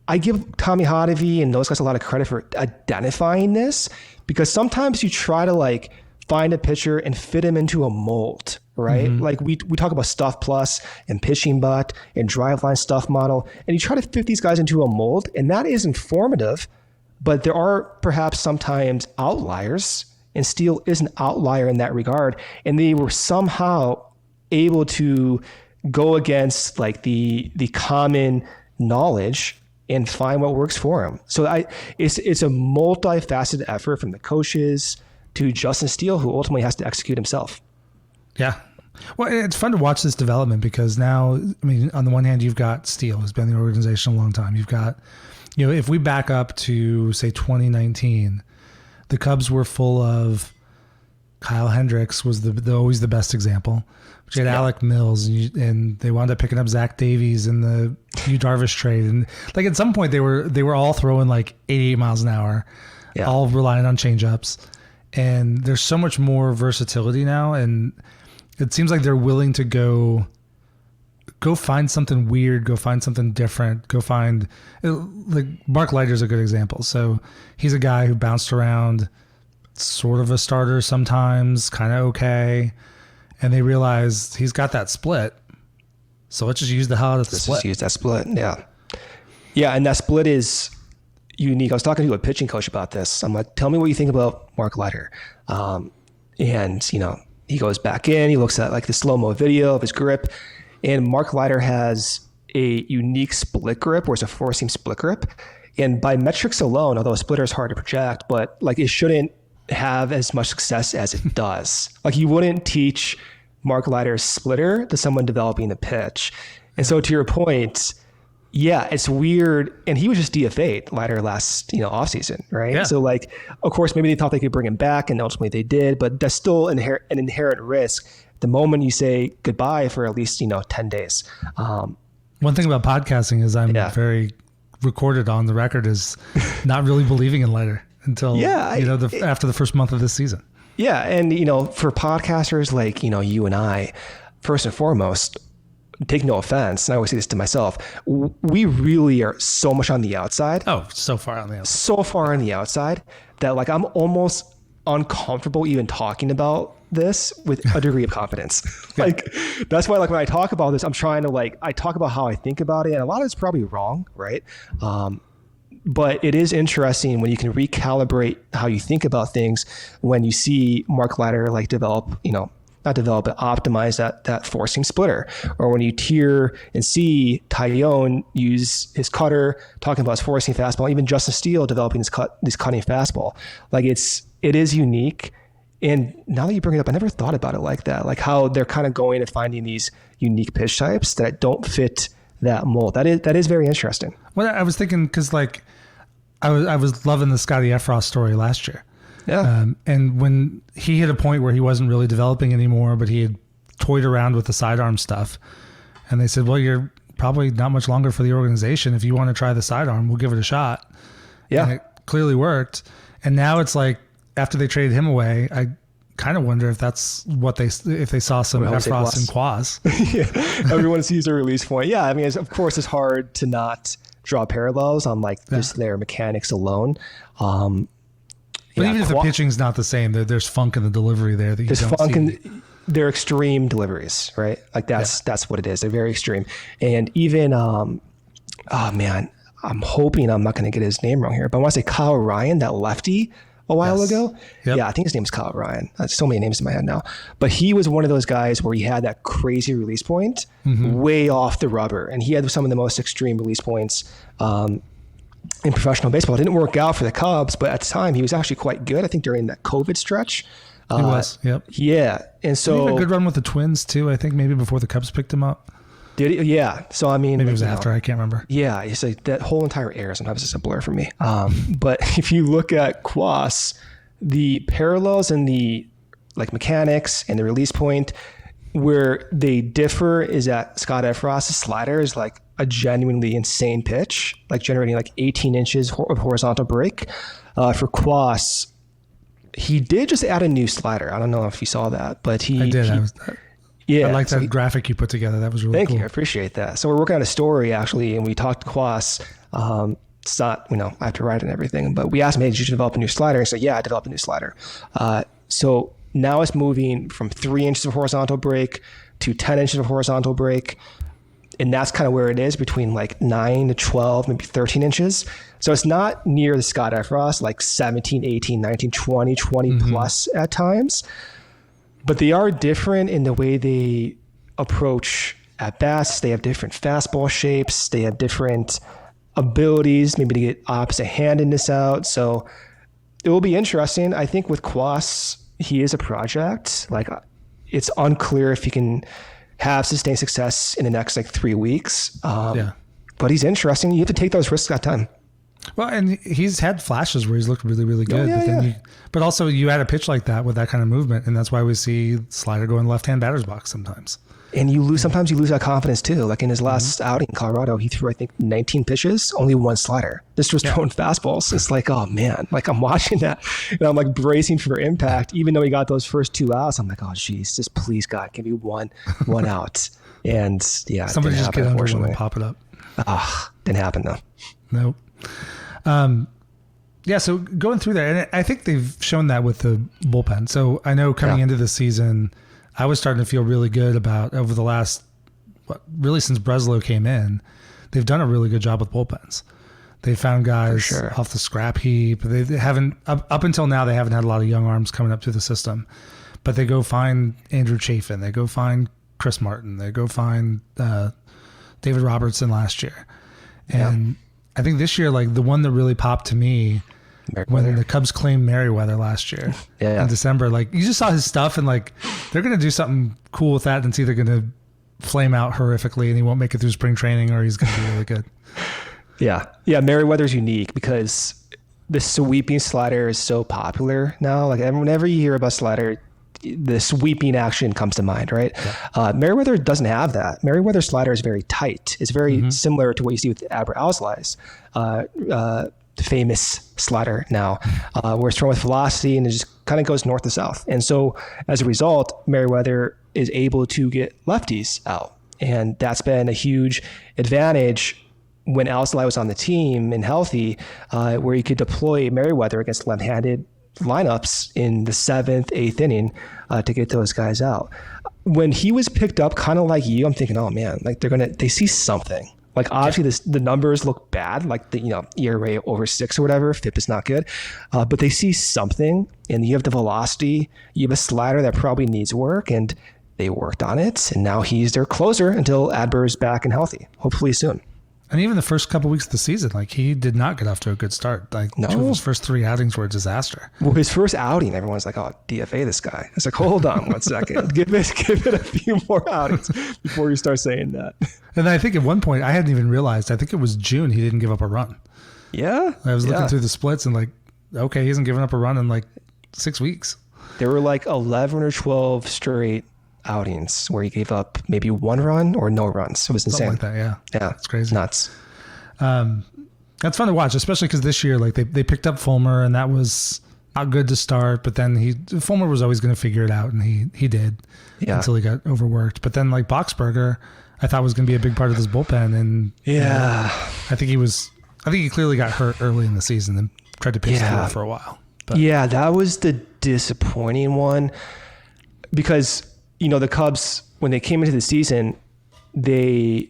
Speaker 2: I give Tommy Hotovy and those guys a lot of credit for identifying this, because sometimes you try to like find a pitcher and fit him into a mold, right? Like we talk about stuff plus and pitching butt and driveline stuff model, and you try to fit these guys into a mold, and that is informative, but there are perhaps sometimes outliers, and Steele is an outlier in that regard. And they were somehow able to go against like the common knowledge and find what works for him. So it's a multifaceted effort from the coaches to Justin Steele, who ultimately has to execute himself.
Speaker 1: Yeah. Well, it's fun to watch this development because now, I mean, on the one hand, you've got Steele, who's been in the organization a long time. You've got, if we back up to, say, 2019, the Cubs were full of Kyle Hendricks was always the best example. But you had Alec Mills, and they wound up picking up Zach Davies in the Yu Darvish trade. And like at some point, they were all throwing like 88 miles an hour, all relying on changeups. And there's so much more versatility now, and it seems like they're willing to go find something weird, go find something different, go find like Mark Leiter's a good example. So he's a guy who bounced around, sort of a starter sometimes, kind of okay, and they realized he's got that split. So let's just use the hell out of the split.
Speaker 2: Just use that split, yeah, and that split is unique. I was talking to a pitching coach about this. I'm like, tell me what you think about Mark Leiter, and he goes back in, he looks at like the slow-mo video of his grip. And Mark Leiter has a unique split grip, where it's a four-seam split grip. And by metrics alone, although a splitter is hard to project, but like it shouldn't have as much success as it does. Like you wouldn't teach Mark Leiter's splitter to someone developing the pitch. And so to your point, it's weird. And he was just DFA'd Leiter last offseason, right?
Speaker 1: Yeah.
Speaker 2: So like, of course, maybe they thought they could bring him back, and ultimately they did. But that's still an inherent risk the moment you say goodbye for at least 10 days.
Speaker 1: One thing about podcasting is I'm very recorded on the record is not really believing in Leiter until after the first month of this season.
Speaker 2: Yeah, and for podcasters like you and I, first and foremost, take no offense, and I always say this to myself, we really are so much on the outside.
Speaker 1: Oh, so far on the outside.
Speaker 2: So far on the outside that like I'm almost uncomfortable even talking about this with a degree of confidence. Like that's why like when I talk about this, I'm trying to I talk about how I think about it, and a lot of it's probably wrong, right? But it is interesting when you can recalibrate how you think about things when you see Mark Leiter optimize that four-seam splitter, or when you hear and see Taillon use his cutter, talking about his four-seam fastball, even Justin Steele developing his cutting fastball. Like it is unique. And now that you bring it up, I never thought about it like that, like how they're kind of going and finding these unique pitch types that don't fit that mold. That is very interesting.
Speaker 1: Well, I was thinking, because like I was loving the Scotty Efros story last year.
Speaker 2: Yeah.
Speaker 1: And when he hit a point where he wasn't really developing anymore, but he had toyed around with the sidearm stuff, and they said, well, you're probably not much longer for the organization. If you want to try the sidearm, we'll give it a shot.
Speaker 2: Yeah.
Speaker 1: And it clearly worked. And now it's like, after they traded him away, I kind of wonder if that's what if they saw some Efros and Cuas.
Speaker 2: Yeah. Everyone sees their release point. Yeah. I mean, of course, it's hard to not draw parallels on just their mechanics alone.
Speaker 1: But even if the pitching's not the same, there's funk in the delivery there that you don't see.
Speaker 2: They're extreme deliveries, right? Like that's what it is. They're very extreme. And even, I'm hoping I'm not going to get his name wrong here, but I want to say Kyle Ryan, that lefty a while ago. Yep. Yeah, I think his name is Kyle Ryan. So many names in my head now. But he was one of those guys where he had that crazy release point way off the rubber. And he had some of the most extreme release points in professional baseball. It didn't work out for the Cubs, but at the time he was actually quite good. I think during that COVID stretch.
Speaker 1: He was, yep.
Speaker 2: Yeah. And so
Speaker 1: he had a good run with the Twins too, I think maybe before the Cubs picked him up.
Speaker 2: Did he? Yeah. So, I mean,
Speaker 1: maybe it was after, I can't remember.
Speaker 2: Yeah. It's like that whole entire era sometimes is a blur for me. But if you look at Cuas, the parallels in the mechanics and the release point, where they differ is that Scott Efros' slider is like a genuinely insane pitch, like generating like 18 inches of horizontal break. For Cuas, he did just add a new slider. I don't know if you saw that, but I
Speaker 1: did. I like that graphic you put together. That was really cool.
Speaker 2: Thank you. I appreciate that. So we're working on a story actually, and we talked to Cuas. It's not, I have to write it and everything, but we asked him, hey, did you develop a new slider? And he said, yeah, I developed a new slider. So now it's moving from 3 inches of horizontal break to 10 inches of horizontal break. And that's kind of where it is, between like 9 to 12, maybe 13 inches. So it's not near the Scott Efros, like 17, 18, 19, 20 plus at times. But they are different in the way they approach at bats. They have different fastball shapes. They have different abilities, maybe to get opposite handedness out. So it will be interesting. I think with Cuas, he is a project. Like, it's unclear if he can have sustained success in the next 3 weeks. But he's interesting. You have to take those risks at time.
Speaker 1: Well, and he's had flashes where he's looked really, really good. But also you add a pitch like that with that kind of movement, and that's why we see slider go in the left-hand batter's box sometimes.
Speaker 2: And sometimes you lose that confidence too. Like in his last outing in Colorado, he threw, I think, 19 pitches, only one slider. Just was throwing fastballs. It's like, oh man, like I'm watching that and I'm like bracing for impact. Even though he got those first 2 outs, I'm like, oh geez, just please God, give me one out. And yeah,
Speaker 1: somebody just get under one and pop it up.
Speaker 2: Didn't happen though.
Speaker 1: Nope. So going through there, and I think they've shown that with the bullpen. So I know coming into the season, I was starting to feel really good about over the last, really since Breslow came in, they've done a really good job with bullpens. They found guys off the scrap heap. They haven't, up until now, they haven't had a lot of young arms coming up through the system. But they go find Andrew Chafin. They go find Chris Martin. They go find David Robertson last year. And I think this year, like the one that really popped to me when the Cubs claimed Merryweather last year in December, like you just saw his stuff and like they're going to do something cool with that, and it's either going to flame out horrifically and he won't make it through spring training, or he's going to be really good. Yeah,
Speaker 2: Merryweather's unique because the sweeping slider is so popular now. Like whenever you hear about slider, the sweeping action comes to mind, right? Merryweather doesn't have that. Merryweather's slider is very tight. It's very similar to what you see with Albert Alzolai's famous slider now, where it's thrown with velocity and it just kind of goes north to south. And so as a result, Merryweather is able to get lefties out. And that's been a huge advantage when Alzolai was on the team and healthy, where he could deploy Merryweather against left-handed lineups in the 7th, 8th inning to get those guys out. When he was picked up, kind of like you, I'm thinking, oh man, like they see something. Like obviously the numbers look bad, like the ERA over 6 or whatever, FIP is not good, but they see something, and you have the velocity, you have a slider that probably needs work, and they worked on it, and now he's their closer until Adber's back and healthy, hopefully soon.
Speaker 1: And even the first couple weeks of the season, like he did not get off to a good start. Like 2 of his first 3 outings were a disaster.
Speaker 2: Well, his first outing, everyone's like, "Oh, DFA this guy." It's like, hold on 1 second, give it a few more outings before you start saying that.
Speaker 1: And I think at one point I hadn't even realized. I think it was June he didn't give up a run.
Speaker 2: Yeah,
Speaker 1: I was looking through the splits and like, okay, he hasn't given up a run in like 6 weeks.
Speaker 2: There were like 11 or 12 straight outings where he gave up maybe 1 run or no runs. It was insane.
Speaker 1: Something like that, yeah. It's crazy.
Speaker 2: Nuts.
Speaker 1: That's fun to watch, especially because this year, like they picked up Fulmer, and that was not good to start. But then Fulmer was always going to figure it out, and he did until he got overworked. But then like Boxberger, I thought was going to be a big part of this bullpen, and I think he clearly got hurt early in the season and tried to pace through it for a while. But. Yeah,
Speaker 2: that was the disappointing one because. The Cubs, when they came into the season, they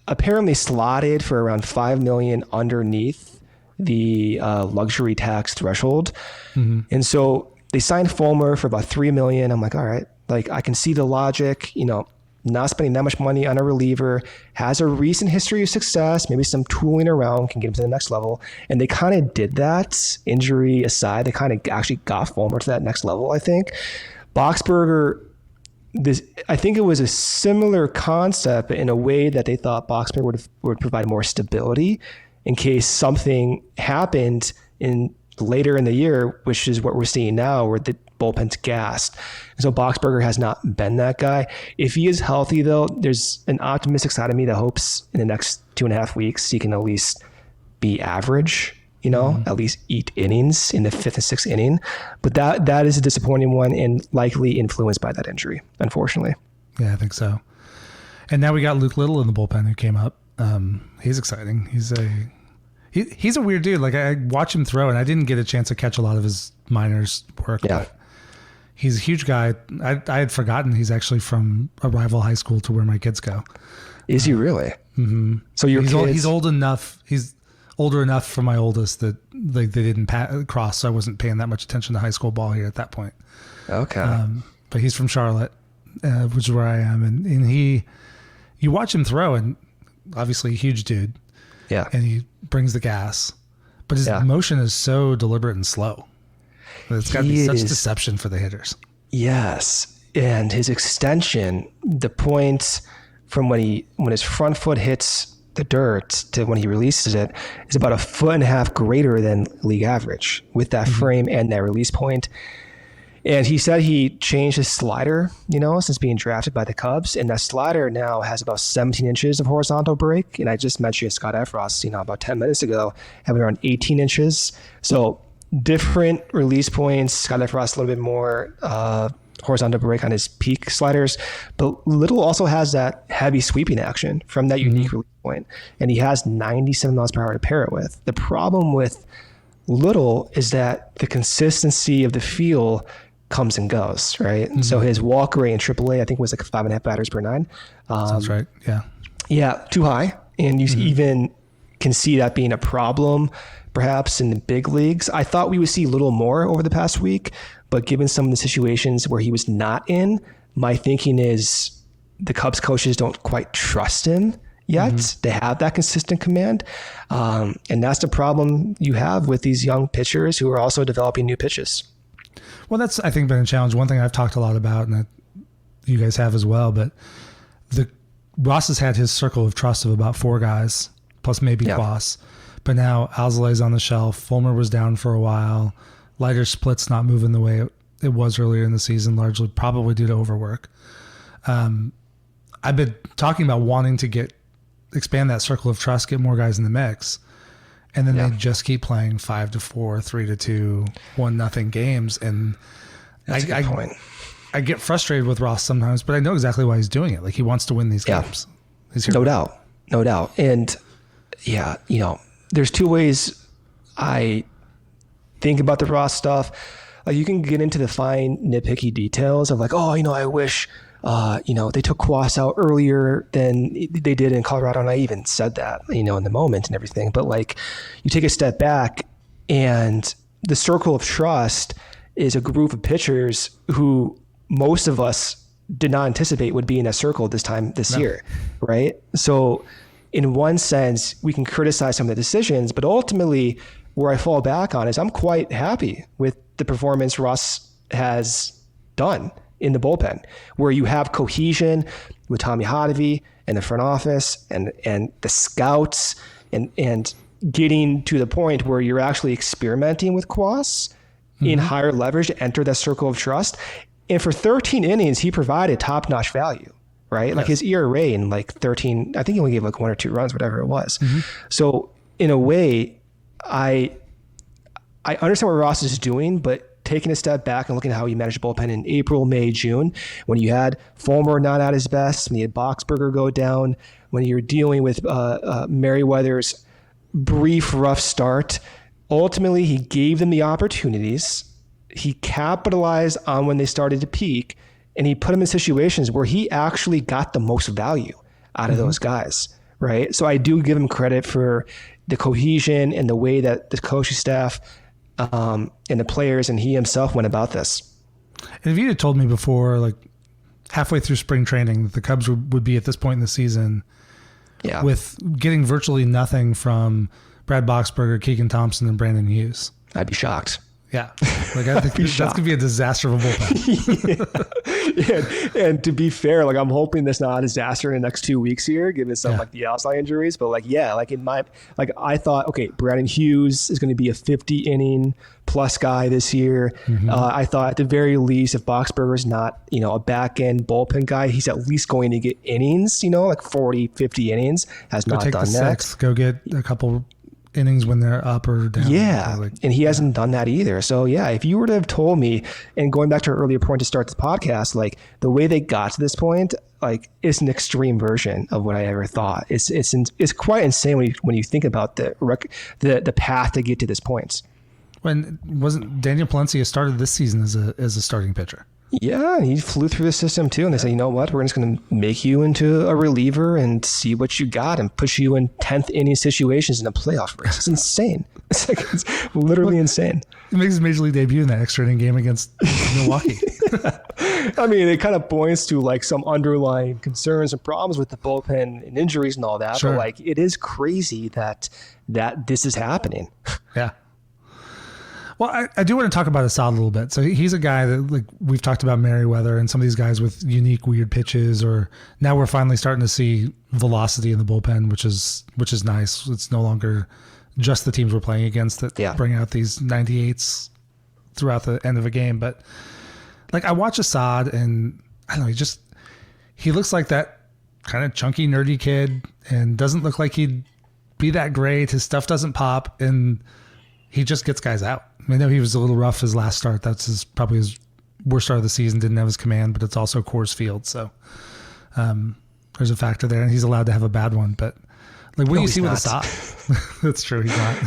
Speaker 2: apparently slotted for around $5 million underneath the luxury tax threshold. And so they signed Fulmer for about $3 million. I'm like, all right, like I can see the logic, not spending that much money on a reliever, has a recent history of success, maybe some tooling around can get him to the next level. And they kind of did that, injury aside. They kind of actually got Fulmer to that next level, I think. Boxberger, I think it was a similar concept in a way that they thought Boxberger would provide more stability in case something happened later in the year, which is what we're seeing now, where the bullpen's gassed. And so Boxberger has not been that guy. If he is healthy, though, there's an optimistic side of me that hopes in the next 2.5 weeks he can at least be average. At least eat innings in the 5th and 6th inning. But that is a disappointing one and likely influenced by that injury, unfortunately.
Speaker 1: Yeah, I think so. And now we got Luke Little in the bullpen who came up. He's exciting. He's a weird dude. Like I watch him throw, and I didn't get a chance to catch a lot of his minors work. Yeah. But he's a huge guy. I had forgotten he's actually from a rival high school to where my kids go.
Speaker 2: Is he really?
Speaker 1: Mm-hmm.
Speaker 2: So
Speaker 1: he's old enough. He's older enough for my oldest that like they didn't cross, so I wasn't paying that much attention to high school ball here at that point.
Speaker 2: Okay.
Speaker 1: But he's from Charlotte, which is where I am, and you watch him throw, and obviously a huge dude.
Speaker 2: Yeah.
Speaker 1: And he brings the gas, but his motion is so deliberate and slow. It's got to be such deception for the hitters.
Speaker 2: Yes, and his extension, the point from when his front foot hits the dirt to when he releases it is about 1.5 feet greater than league average with that frame and that release point. And he said he changed his slider, since being drafted by the Cubs. And that slider now has about 17 inches of horizontal break. And I just mentioned Scott Efros, about 10 minutes ago, having around 18 inches. So different release points. Scott Efros a little bit more horizontal break on his peak sliders. But Little also has that heavy sweeping action from that unique release point. And he has 97 miles per hour to pair it with. The problem with Little is that the consistency of the feel comes and goes, right? So his walk rate in AAA, I think, was like 5.5 batters per 9.
Speaker 1: Sounds right. Yeah.
Speaker 2: Yeah, too high. And you even can see that being a problem, perhaps in the big leagues. I thought we would see Little more over the past week, but given some of the situations where he was not in, my thinking is the Cubs coaches don't quite trust him yet to have that consistent command. And that's the problem you have with these young pitchers who are also developing new pitches.
Speaker 1: Well, that's, I think, been a challenge. One thing I've talked a lot about, and that you guys have as well, but Ross has had his circle of trust of about 4 guys, plus maybe Cuas. But now Alzolay's on the shelf. Fulmer was down for a while. Leiter's split's not moving the way it was earlier in the season, largely probably due to overwork. I've been talking about wanting to expand that circle of trust, get more guys in the mix. And then they just keep playing 5-4, 3-2, 1-0 games. And
Speaker 2: that's a good point.
Speaker 1: I get frustrated with Ross sometimes, but I know exactly why he's doing it. Like, he wants to win these games. He's here.
Speaker 2: No doubt. And there's 2 ways I think about the Ross stuff. Like, you can get into the fine nitpicky details of like, I wish they took Cuas out earlier than they did in Colorado. And I even said that, in the moment and everything. But like, you take a step back, and the circle of trust is a group of pitchers who most of us did not anticipate would be in a circle this year, right? So in one sense, we can criticize some of the decisions, but ultimately where I fall back on is I'm quite happy with the performance Ross has done in the bullpen, where you have cohesion with Tommy Hotovy and the front office and the scouts and getting to the point where you're actually experimenting with Cuas in higher leverage to enter that circle of trust. And for 13 innings, he provided top-notch value, right? Yes. Like his ERA in like 13, I think he only gave like 1 or 2 runs, whatever it was. So in a way, I understand what Ross is doing, but taking a step back and looking at how he managed the bullpen in April, May, June, when you had Fulmer not at his best, when you had Boxberger go down, when you're dealing with Merryweather's brief, rough start, ultimately he gave them the opportunities. He capitalized on when they started to peak, and he put them in situations where he actually got the most value out of those guys, right? So I do give him credit for the cohesion and the way that the coaching staff and the players and he himself went about this.
Speaker 1: And if you had told me before, like halfway through spring training, that the Cubs would be at this point in the season with getting virtually nothing from Brad Boxberger, Keegan Thompson, and Brandon Hughes,
Speaker 2: I'd be shocked.
Speaker 1: Yeah. Like, I think that's going to be a disaster of a bullpen.
Speaker 2: And to be fair, like, I'm hoping that's not a disaster in the next 2 weeks here, given some like the outside injuries. But like, I thought, okay, Brandon Hughes is going to be a 50 inning plus guy this year. I thought at the very least, if Boxberger's not, a back end bullpen guy, he's at least going to get innings, like 40, 50 innings, has not done that.
Speaker 1: Sixth, go get a couple innings when they're up or down.
Speaker 2: And he hasn't done that either. So if you were to have told me, and going back to our earlier point to start the podcast, like the way they got to this point, like it's an extreme version of what I ever thought. It's quite insane when you think about the path to get to this point.
Speaker 1: When wasn't Daniel Palencia started this season as a starting pitcher?
Speaker 2: Yeah, he flew through the system too, and they said, you know what, we're just going to make you into a reliever and see what you got and push you in 10th inning situations in a playoff race. It's insane. It's literally insane.
Speaker 1: He makes his major league debut in that extra inning game against Milwaukee.
Speaker 2: I mean, it kind of points to like some underlying concerns and problems with the bullpen and injuries and all that. Sure. But like, it is crazy that this is happening.
Speaker 1: Yeah. Well, I do want to talk about Assad a little bit. So he's a guy that, like, we've talked about Merryweather and some of these guys with unique, weird pitches, or now we're finally starting to see velocity in the bullpen, which is nice. It's no longer just the teams we're playing against that bring out these 98s throughout the end of a game. But like, I watch Assad and I don't know, he looks like that kind of chunky, nerdy kid and doesn't look like he'd be that great. His stuff doesn't pop and he just gets guys out. I know he was a little rough his last start. That's probably his worst start of the season. Didn't have his command, but it's also Coors Field. So there's a factor there, and he's allowed to have a bad one. But like, what do you see with Assad? That's true. He's not.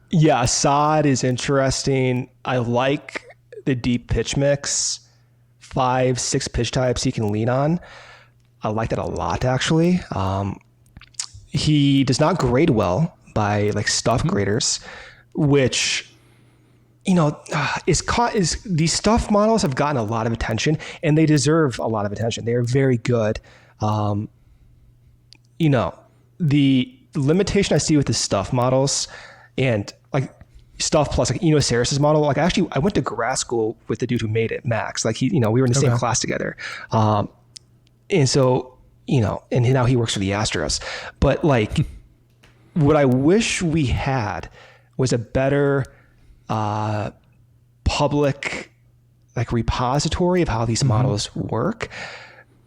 Speaker 2: Yeah, Assad is interesting. I like the deep pitch mix, 5-6 pitch types he can lean on. I like that a lot, actually. He does not grade well by like stuff graders, which, you know, these stuff models have gotten a lot of attention and they deserve a lot of attention. They are very good. You know, the limitation I see with the stuff models and like stuff plus like Saris's model, like I went to grad school with the dude who made it, Max. Like we were in the same class together. And so, and now he works for the Astros, but like, what I wish we had was a better public like repository of how these models work.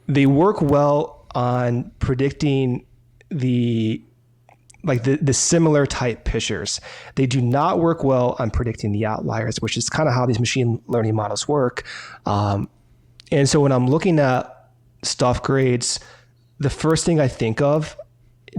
Speaker 2: They work well on predicting the similar type pitchers. They do not work well on predicting the outliers, which is kind of how these machine learning models work. And so when I'm looking at stuff grades, the first thing I think of,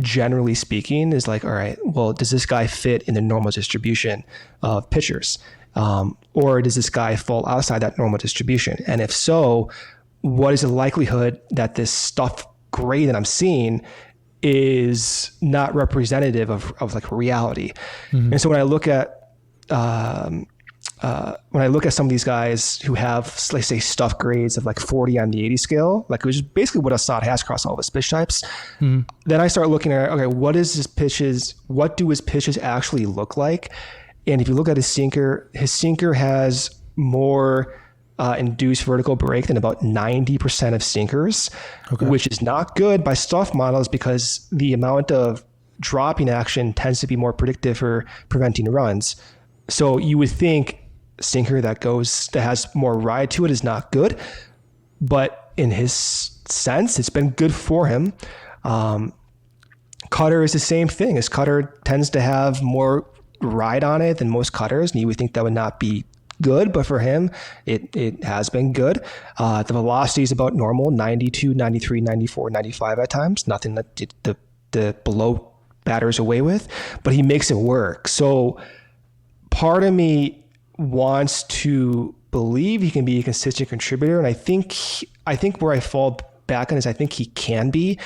Speaker 2: generally speaking, is like, all right, well, does this guy fit in the normal distribution of pitchers? Or does this guy fall outside that normal distribution? And if so, what is the likelihood that this stuff grade that I'm seeing is not representative of like reality? Mm-hmm. And so when I look at some of these guys who have, let's say, stuff grades of like 40 on the 80 scale, like which is basically what Assad has across all of his pitch types, then I start looking at, okay, what do his pitches actually look like? And if you look at his sinker has more induced vertical break than about 90% of sinkers, which is not good by stuff models because the amount of dropping action tends to be more predictive for preventing runs. So you would think sinker that has more ride to it is not good, but in his sense, it's been good for him. Cutter is the same thing. His cutter tends to have more ride on it than most cutters, and you would think that would not be good, but for him, it has been good. The velocity is about normal, 92, 93, 94, 95 at times, nothing that the below batters away with, but he makes it work. So part of me wants to believe he can be a consistent contributor, and I think where I fall back on is I think he can be,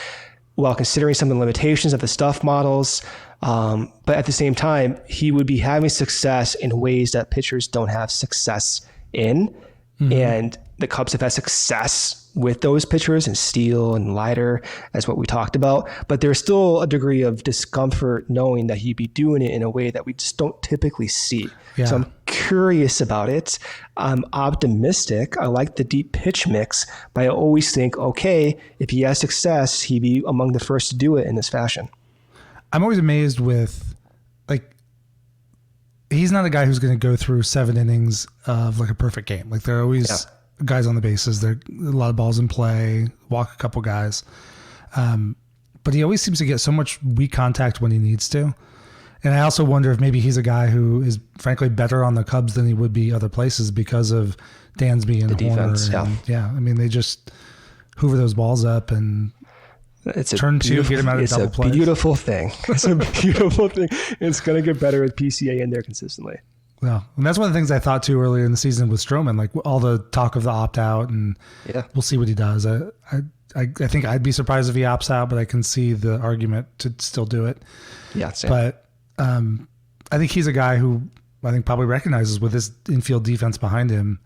Speaker 2: while considering some of the limitations of the stuff models. But at the same time, he would be having success in ways that pitchers don't have success in. Mm-hmm. And the Cubs have had success with those pitchers and Steele and Leiter, as what we talked about. But there's still a degree of discomfort knowing that he'd be doing it in a way that we just don't typically see. Yeah. So I'm curious about it. I'm optimistic. I like the deep pitch mix, but I always think, okay, if he has success, he'd be among the first to do it in this fashion.
Speaker 1: I'm always amazed with, like, he's not a guy who's going to go through 7 innings of like a perfect game. Like, there are always guys on the bases. There are a lot of balls in play, walk a couple guys. But he always seems to get so much weak contact when he needs to. And I also wonder if maybe he's a guy who is frankly better on the Cubs than he would be other places because of Dansby and Horner.
Speaker 2: Defense,
Speaker 1: I mean, they just hoover those balls up and
Speaker 2: it's
Speaker 1: turn two, get him out of double play.
Speaker 2: It's a beautiful thing. It's a beautiful thing. It's going to get better with PCA in there consistently.
Speaker 1: Well, and that's one of the things I thought too earlier in the season with Stroman, like all the talk of the opt out, and we'll see what he does. I think I'd be surprised if he opts out, but I can see the argument to still do it.
Speaker 2: Yeah, same.
Speaker 1: But I think he's a guy who I think probably recognizes with his infield defense behind him,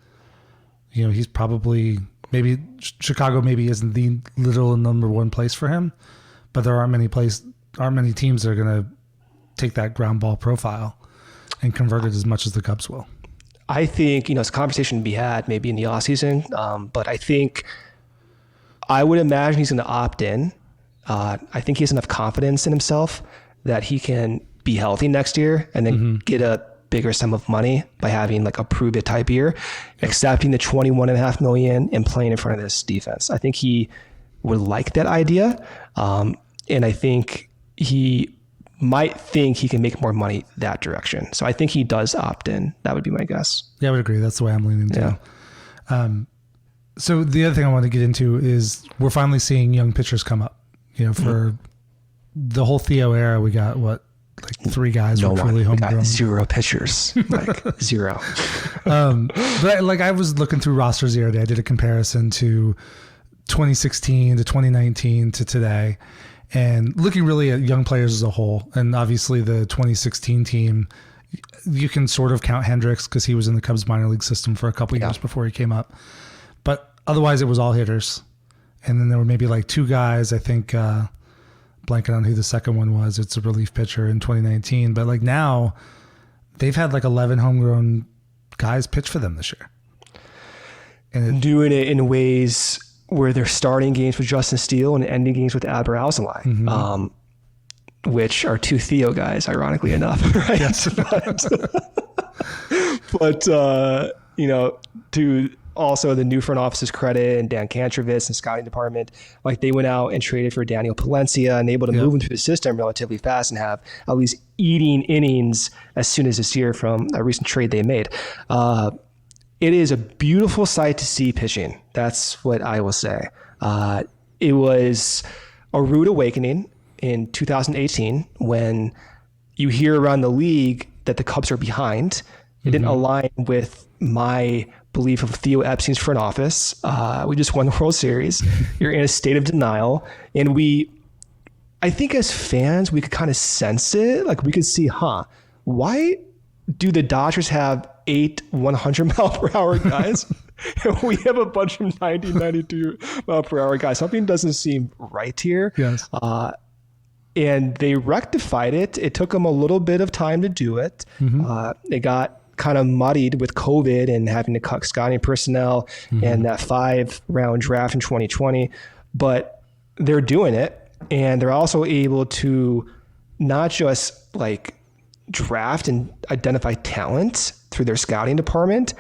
Speaker 1: he's probably, maybe Chicago maybe isn't the literal number one place for him, but there aren't many teams that are going to take that ground ball profile. and convert it as much as the Cubs will?
Speaker 2: I think, it's a conversation to be had maybe in the offseason, but I think I would imagine he's going to opt in. I think he has enough confidence in himself that he can be healthy next year and then get a bigger sum of money by having like a prove it type year, accepting the $21.5 million and playing in front of this defense. I think he would like that idea. And I think he might think he can make more money that direction. So I think he does opt in. That would be my guess.
Speaker 1: Yeah, I would agree. That's the way I'm leaning too. Yeah. So the other thing I want to get into is we're finally seeing young pitchers come up. For the whole Theo era, we got like 3 guys were truly homegrown.
Speaker 2: 0 pitchers, like 0.
Speaker 1: But like I was looking through rosters the other day. I did a comparison to 2016 to 2019 to today, and looking really at young players as a whole. And obviously the 2016 team, you can sort of count Hendricks because he was in the Cubs minor league system for a couple of years before he came up. But otherwise it was all hitters. And then there were maybe like 2 guys, I think, blanking on who the second one was. It's a relief pitcher in 2019. But like now they've had like 11 homegrown guys pitch for them this year. And
Speaker 2: doing it in ways where they're starting games with Justin Steele and ending games with Javier Assad, which are 2 Theo guys, ironically enough, right? Yes. but to also the new front office's credit and Dan Cantrovitz and scouting department, like they went out and traded for Daniel Palencia and able to move him through the system relatively fast and have at least eating innings as soon as this year from a recent trade they made. It is a beautiful sight to see pitching. That's what I will say. It was a rude awakening in 2018 when you hear around the league that the Cubs are behind. It didn't align with my belief of Theo Epstein's front office. We just won the World Series. You're in a state of denial. And I think as fans, we could kind of sense it. Like we could see, why do the Dodgers have 8 100-mile-per-hour guys? And we have a bunch of 90, 92-mile-per-hour guys. Something doesn't seem right here.
Speaker 1: Yes.
Speaker 2: And they rectified it. It took them a little bit of time to do it. It got kind of muddied with COVID and having to cut scouting personnel and that 5-round draft in 2020. But they're doing it. And they're also able to not just like draft and identify talent through their scouting department,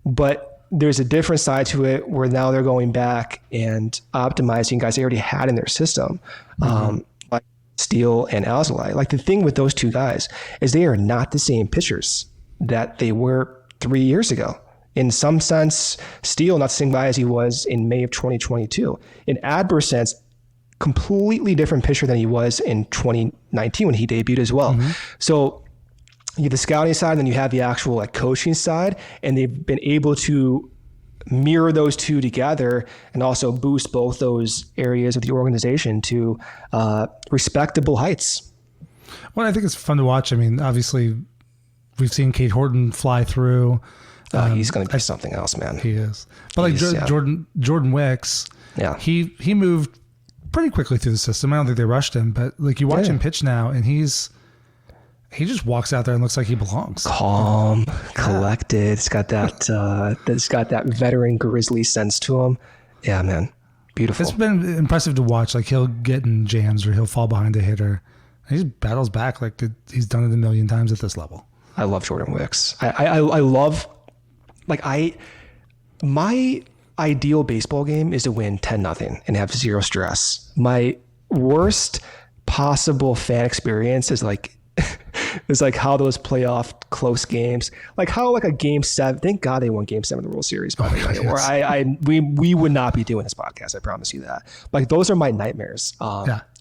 Speaker 2: but there's a different side to it where now they're going back and optimizing guys they already had in their system, like Steele and Alzolay. Like the thing with those 2 guys is they are not the same pitchers that they were 3 years ago. In some sense, Steele not the same guy as he was in May of 2022. In adverse sense, completely different pitcher than he was in 2019 when he debuted as well. So you have the scouting side, and then you have the actual like coaching side, and they've been able to mirror those 2 together and also boost both those areas of the organization to respectable heights.
Speaker 1: Well, I think it's fun to watch. I mean, obviously, we've seen Cade Horton fly through.
Speaker 2: He's going to be something else, man.
Speaker 1: He is. But Jordan Wicks, he moved pretty quickly through the system. I don't think they rushed him, but like you watch him pitch now, and he just walks out there and looks like he belongs.
Speaker 2: Calm, collected. It's got that veteran Grizzly sense to him. Yeah, man. Beautiful.
Speaker 1: It's been impressive to watch. Like he'll get in jams or he'll fall behind a hitter. He just battles back like he's done it a million times at this level.
Speaker 2: I love Jordan Wicks. I love, like my ideal baseball game is to win 10-0 and have 0 stress. My worst possible fan experience is like how those playoff close games, like how like a game 7, thank God they won game 7 of the World Series, by the way, or we would not be doing this podcast. I promise you that. Like those are my nightmares.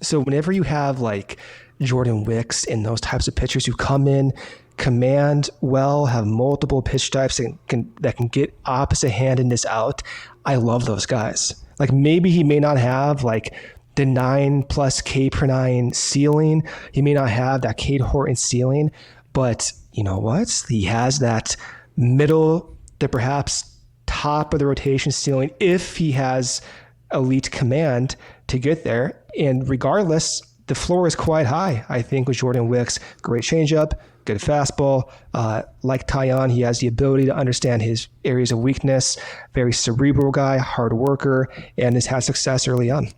Speaker 2: So whenever you have like Jordan Wicks and those types of pitchers who come in, command well, have multiple pitch types that can get opposite handedness out. I love those guys. Like maybe he may not have like the 9+ K per 9 ceiling. He may not have that Cade Horton ceiling, but you know what? He has that middle to perhaps top of the rotation ceiling if he has elite command to get there. And regardless, the floor is quite high. I think with Jordan Wicks, great changeup, good fastball. Like Taillon, he has the ability to understand his areas of weakness. Very cerebral guy, hard worker, and has had success early on.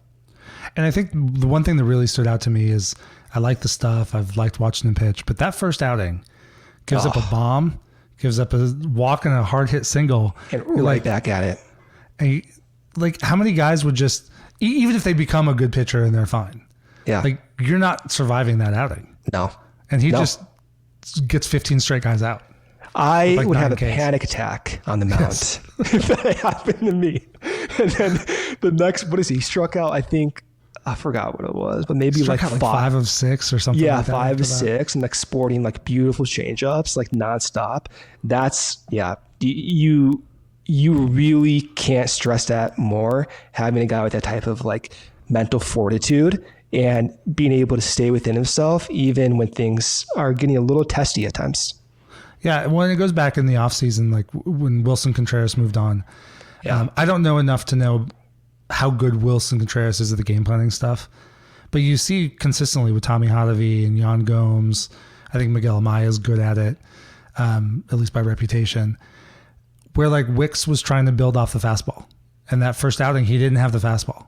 Speaker 1: And I think the one thing that really stood out to me is I like the stuff. I've liked watching him pitch, but that first outing gives up a bomb, gives up a walk and a hard hit single.
Speaker 2: And right back at it.
Speaker 1: And like, how many guys would just, even if they become a good pitcher and they're fine, like, you're not surviving that outing.
Speaker 2: No.
Speaker 1: And he just gets 15 straight guys out.
Speaker 2: I would have a panic attack on the mound if that happened to me. And then the next, what is he? He struck out, I think, I forgot what it was, but maybe like
Speaker 1: 5 of 6 or something.
Speaker 2: Yeah,
Speaker 1: like that
Speaker 2: 5 of 6, and like sporting like beautiful changeups, like nonstop. That's you really can't stress that more. Having a guy with that type of like mental fortitude and being able to stay within himself, even when things are getting a little testy at times.
Speaker 1: Yeah, when it goes back in the offseason, like when Wilson Contreras moved on, I don't know enough to know how good Wilson Contreras is at the game planning stuff, but you see consistently with Tommy Hotovy and Yan Gomes, I think Miguel Amaya is good at it, at least by reputation, where like Wicks was trying to build off the fastball. And that first outing, he didn't have the fastball.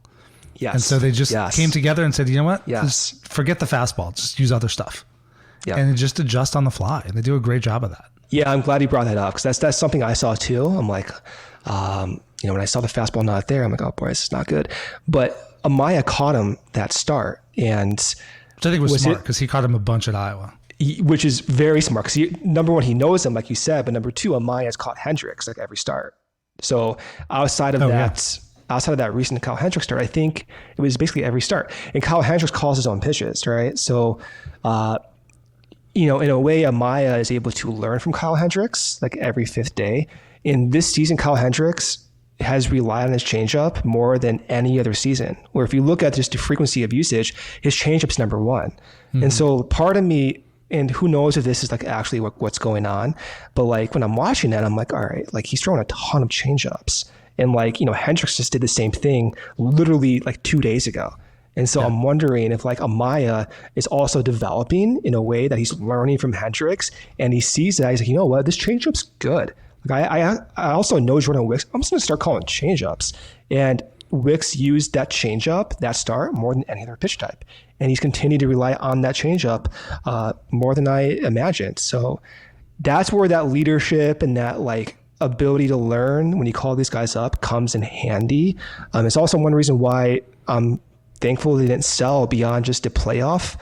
Speaker 2: Yes.
Speaker 1: And so they just came together and said, you know what?
Speaker 2: Just
Speaker 1: forget the fastball. Just use other stuff.
Speaker 2: Yeah.
Speaker 1: And just adjust on the fly. And they do a great job of that.
Speaker 2: Yeah, I'm glad you brought that up because that's something I saw too. I'm like, when I saw the fastball not there, I'm like, oh boy, this is not good. But Amaya caught him that start. And
Speaker 1: which I think was smart because he caught him a bunch at Iowa.
Speaker 2: Which is very smart because number one, he knows him, like you said, but number two, Amaya's caught Hendricks like every start. So outside of that recent Kyle Hendricks start, I think it was basically every start. And Kyle Hendricks calls his own pitches, right? So, in a way, Amaya is able to learn from Kyle Hendricks like every 5th day. In this season, Kyle Hendricks has relied on his changeup more than any other season. Where if you look at just the frequency of usage, his changeup's number 1. Mm-hmm. And so part of me, and who knows if this is like actually what's going on, but like when I'm watching that, I'm like, all right, like he's throwing a ton of changeups. And like, Hendricks just did the same thing literally like 2 days ago. And so I'm wondering if like Amaya is also developing in a way that he's learning from Hendricks and he sees that he's like, you know what, this changeup's good. Like I also know Jordan Wicks. I'm just going to start calling changeups. And Wicks used that changeup, that start, more than any other pitch type. And he's continued to rely on that changeup more than I imagined. So that's where that leadership and that like ability to learn when you call these guys up comes in handy. It's also one reason why I'm thankful they didn't sell beyond just a playoff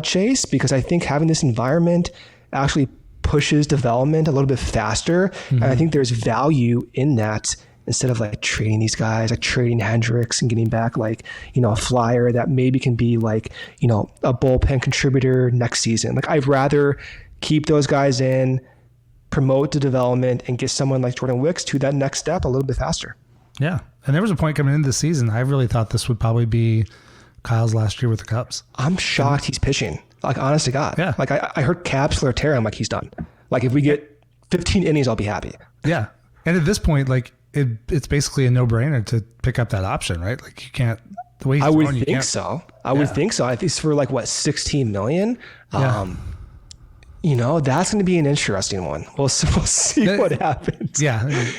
Speaker 2: chase, because I think having this environment actually pushes development a little bit faster. Mm-hmm. And I think there's value in that instead of like trading these guys, like trading Hendricks and getting back like, a flyer that maybe can be like, a bullpen contributor next season. Like I'd rather keep those guys in, promote the development, and get someone like Jordan Wicks to that next step a little bit faster.
Speaker 1: Yeah. And there was a point coming into the season, I really thought this would probably be Kyle's last year with the Cubs.
Speaker 2: I'm shocked he's pitching. Like, honest to God.
Speaker 1: Yeah.
Speaker 2: Like, I heard Caps Leiter, I'm like, he's done. Like, if we get 15 innings, I'll be happy.
Speaker 1: Yeah. And at this point, like, it's basically a no-brainer to pick up that option, right? Like, you can't... The way he's
Speaker 2: I would
Speaker 1: throwing,
Speaker 2: think so. I would think so. I think it's for, like, what, $16 million?
Speaker 1: Yeah.
Speaker 2: That's going to be an interesting one. We'll see what happens.
Speaker 1: Yeah.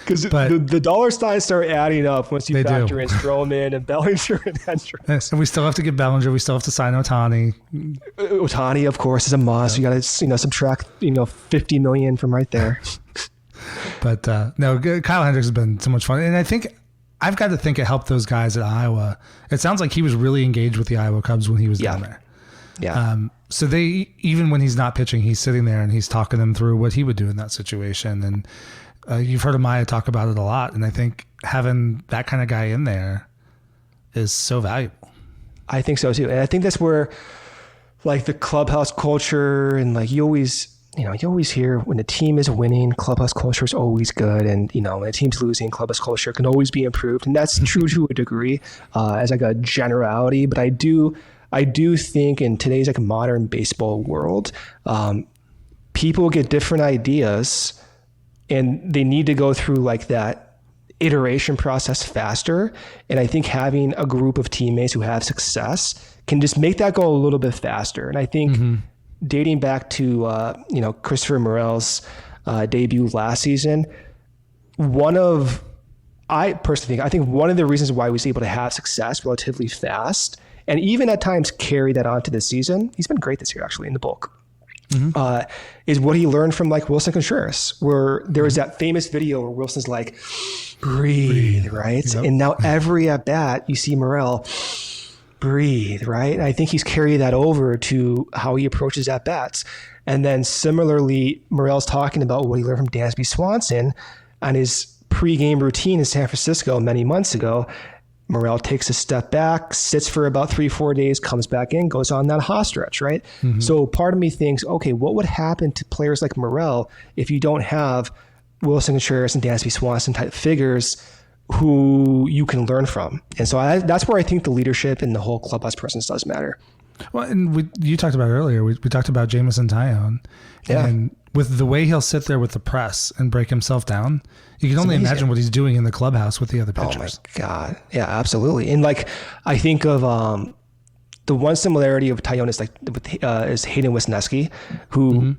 Speaker 2: Because the dollar signs start adding up once you factor in Stroman and Bellinger and Hendricks.
Speaker 1: Yes, and we still have to get Bellinger. We still have to sign Ohtani.
Speaker 2: Ohtani, of course, is a must. You got to subtract $50 million from right there.
Speaker 1: But no, Kyle Hendricks has been so much fun, and I think I've got to think it helped those guys at Iowa. It sounds like he was really engaged with the Iowa Cubs when he was down there.
Speaker 2: Yeah.
Speaker 1: So they, even when he's not pitching, he's sitting there and he's talking them through what he would do in that situation. And you've heard Amaya talk about it a lot. And I think having that kind of guy in there is so valuable.
Speaker 2: I think so too. And I think that's where like the clubhouse culture and like you always hear when the team is winning, clubhouse culture is always good. And, when the team's losing, clubhouse culture can always be improved. And that's true to a degree as like a generality. But I do think in today's like modern baseball world, people get different ideas and they need to go through like that iteration process faster. And I think having a group of teammates who have success can just make that go a little bit faster. And I think dating back to, Christopher Morel's debut last season, I personally think one of the reasons why he was able to have success relatively fast and even at times carry that on to this season, he's been great this year actually in the bulk, is what he learned from like Wilson Contreras, where there was that famous video where Wilson's like, breathe, right? Yep. And now every at bat you see Morel, breathe, right? And I think he's carried that over to how he approaches at bats. And then similarly, Morel's talking about what he learned from Dansby Swanson on his pre-game routine in San Francisco many months ago. Morel takes a step back, sits for about 3-4 days, comes back in, goes on that hot stretch, right? Mm-hmm. So part of me thinks, okay, what would happen to players like Morel if you don't have Wilson Contreras and Dansby Swanson type figures who you can learn from? And so that's where I think the leadership and the whole clubhouse presence does matter.
Speaker 1: Well, and you talked about earlier, we talked about Jamison Taillon.
Speaker 2: Yeah.
Speaker 1: And with the way he'll sit there with the press and break himself down, you can only imagine what he's doing in the clubhouse with the other pitchers.
Speaker 2: Oh my God. Yeah, absolutely. And like, I think of the one similarity of Taillon is Hayden Wisniewski, who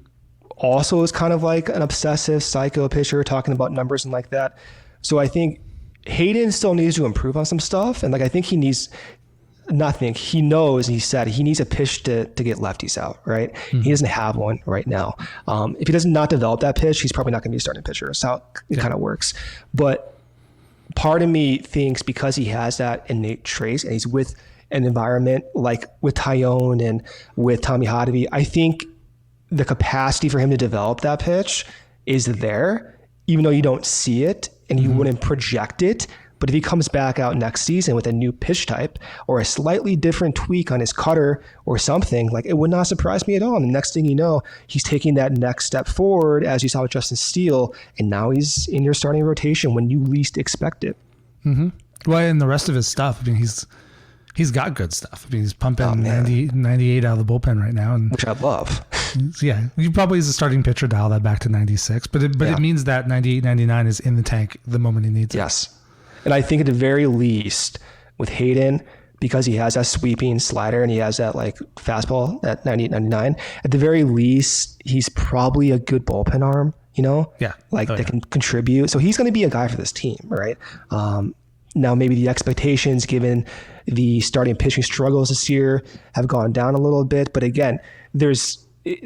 Speaker 2: also is kind of like an obsessive psycho pitcher talking about numbers and like that. So I think Hayden still needs to improve on some stuff. And like, I think he knows, and he said he needs a pitch to get lefties out, right? He doesn't have one right now. If he does not develop that pitch, he's probably not going to be a starting pitcher. That's how it kind of works. But part of me thinks because he has that innate trace and he's with an environment like with Taillon and with Tommy Hotovy, I think the capacity for him to develop that pitch is there, even though you don't see it and you wouldn't project it. But if he comes back out next season with a new pitch type or a slightly different tweak on his cutter or something, like it would not surprise me at all. And the next thing you know, he's taking that next step forward, as you saw with Justin Steele, and now he's in your starting rotation when you least expect it.
Speaker 1: Mm-hmm. Well, and the rest of his stuff, I mean, he's got good stuff. I mean, he's pumping 98 out of the bullpen right now,
Speaker 2: which I love.
Speaker 1: Yeah, you probably as a starting pitcher dial that back to 96, but it means that 98, 99 is in the tank the moment he needs it.
Speaker 2: Yes. And I think at the very least with Hayden, because he has that sweeping slider and he has that like fastball at 98, 99, at the very least, he's probably a good bullpen arm,
Speaker 1: Yeah.
Speaker 2: That can contribute. So he's going to be a guy for this team, right? Now maybe the expectations given the starting pitching struggles this year have gone down a little bit. But again,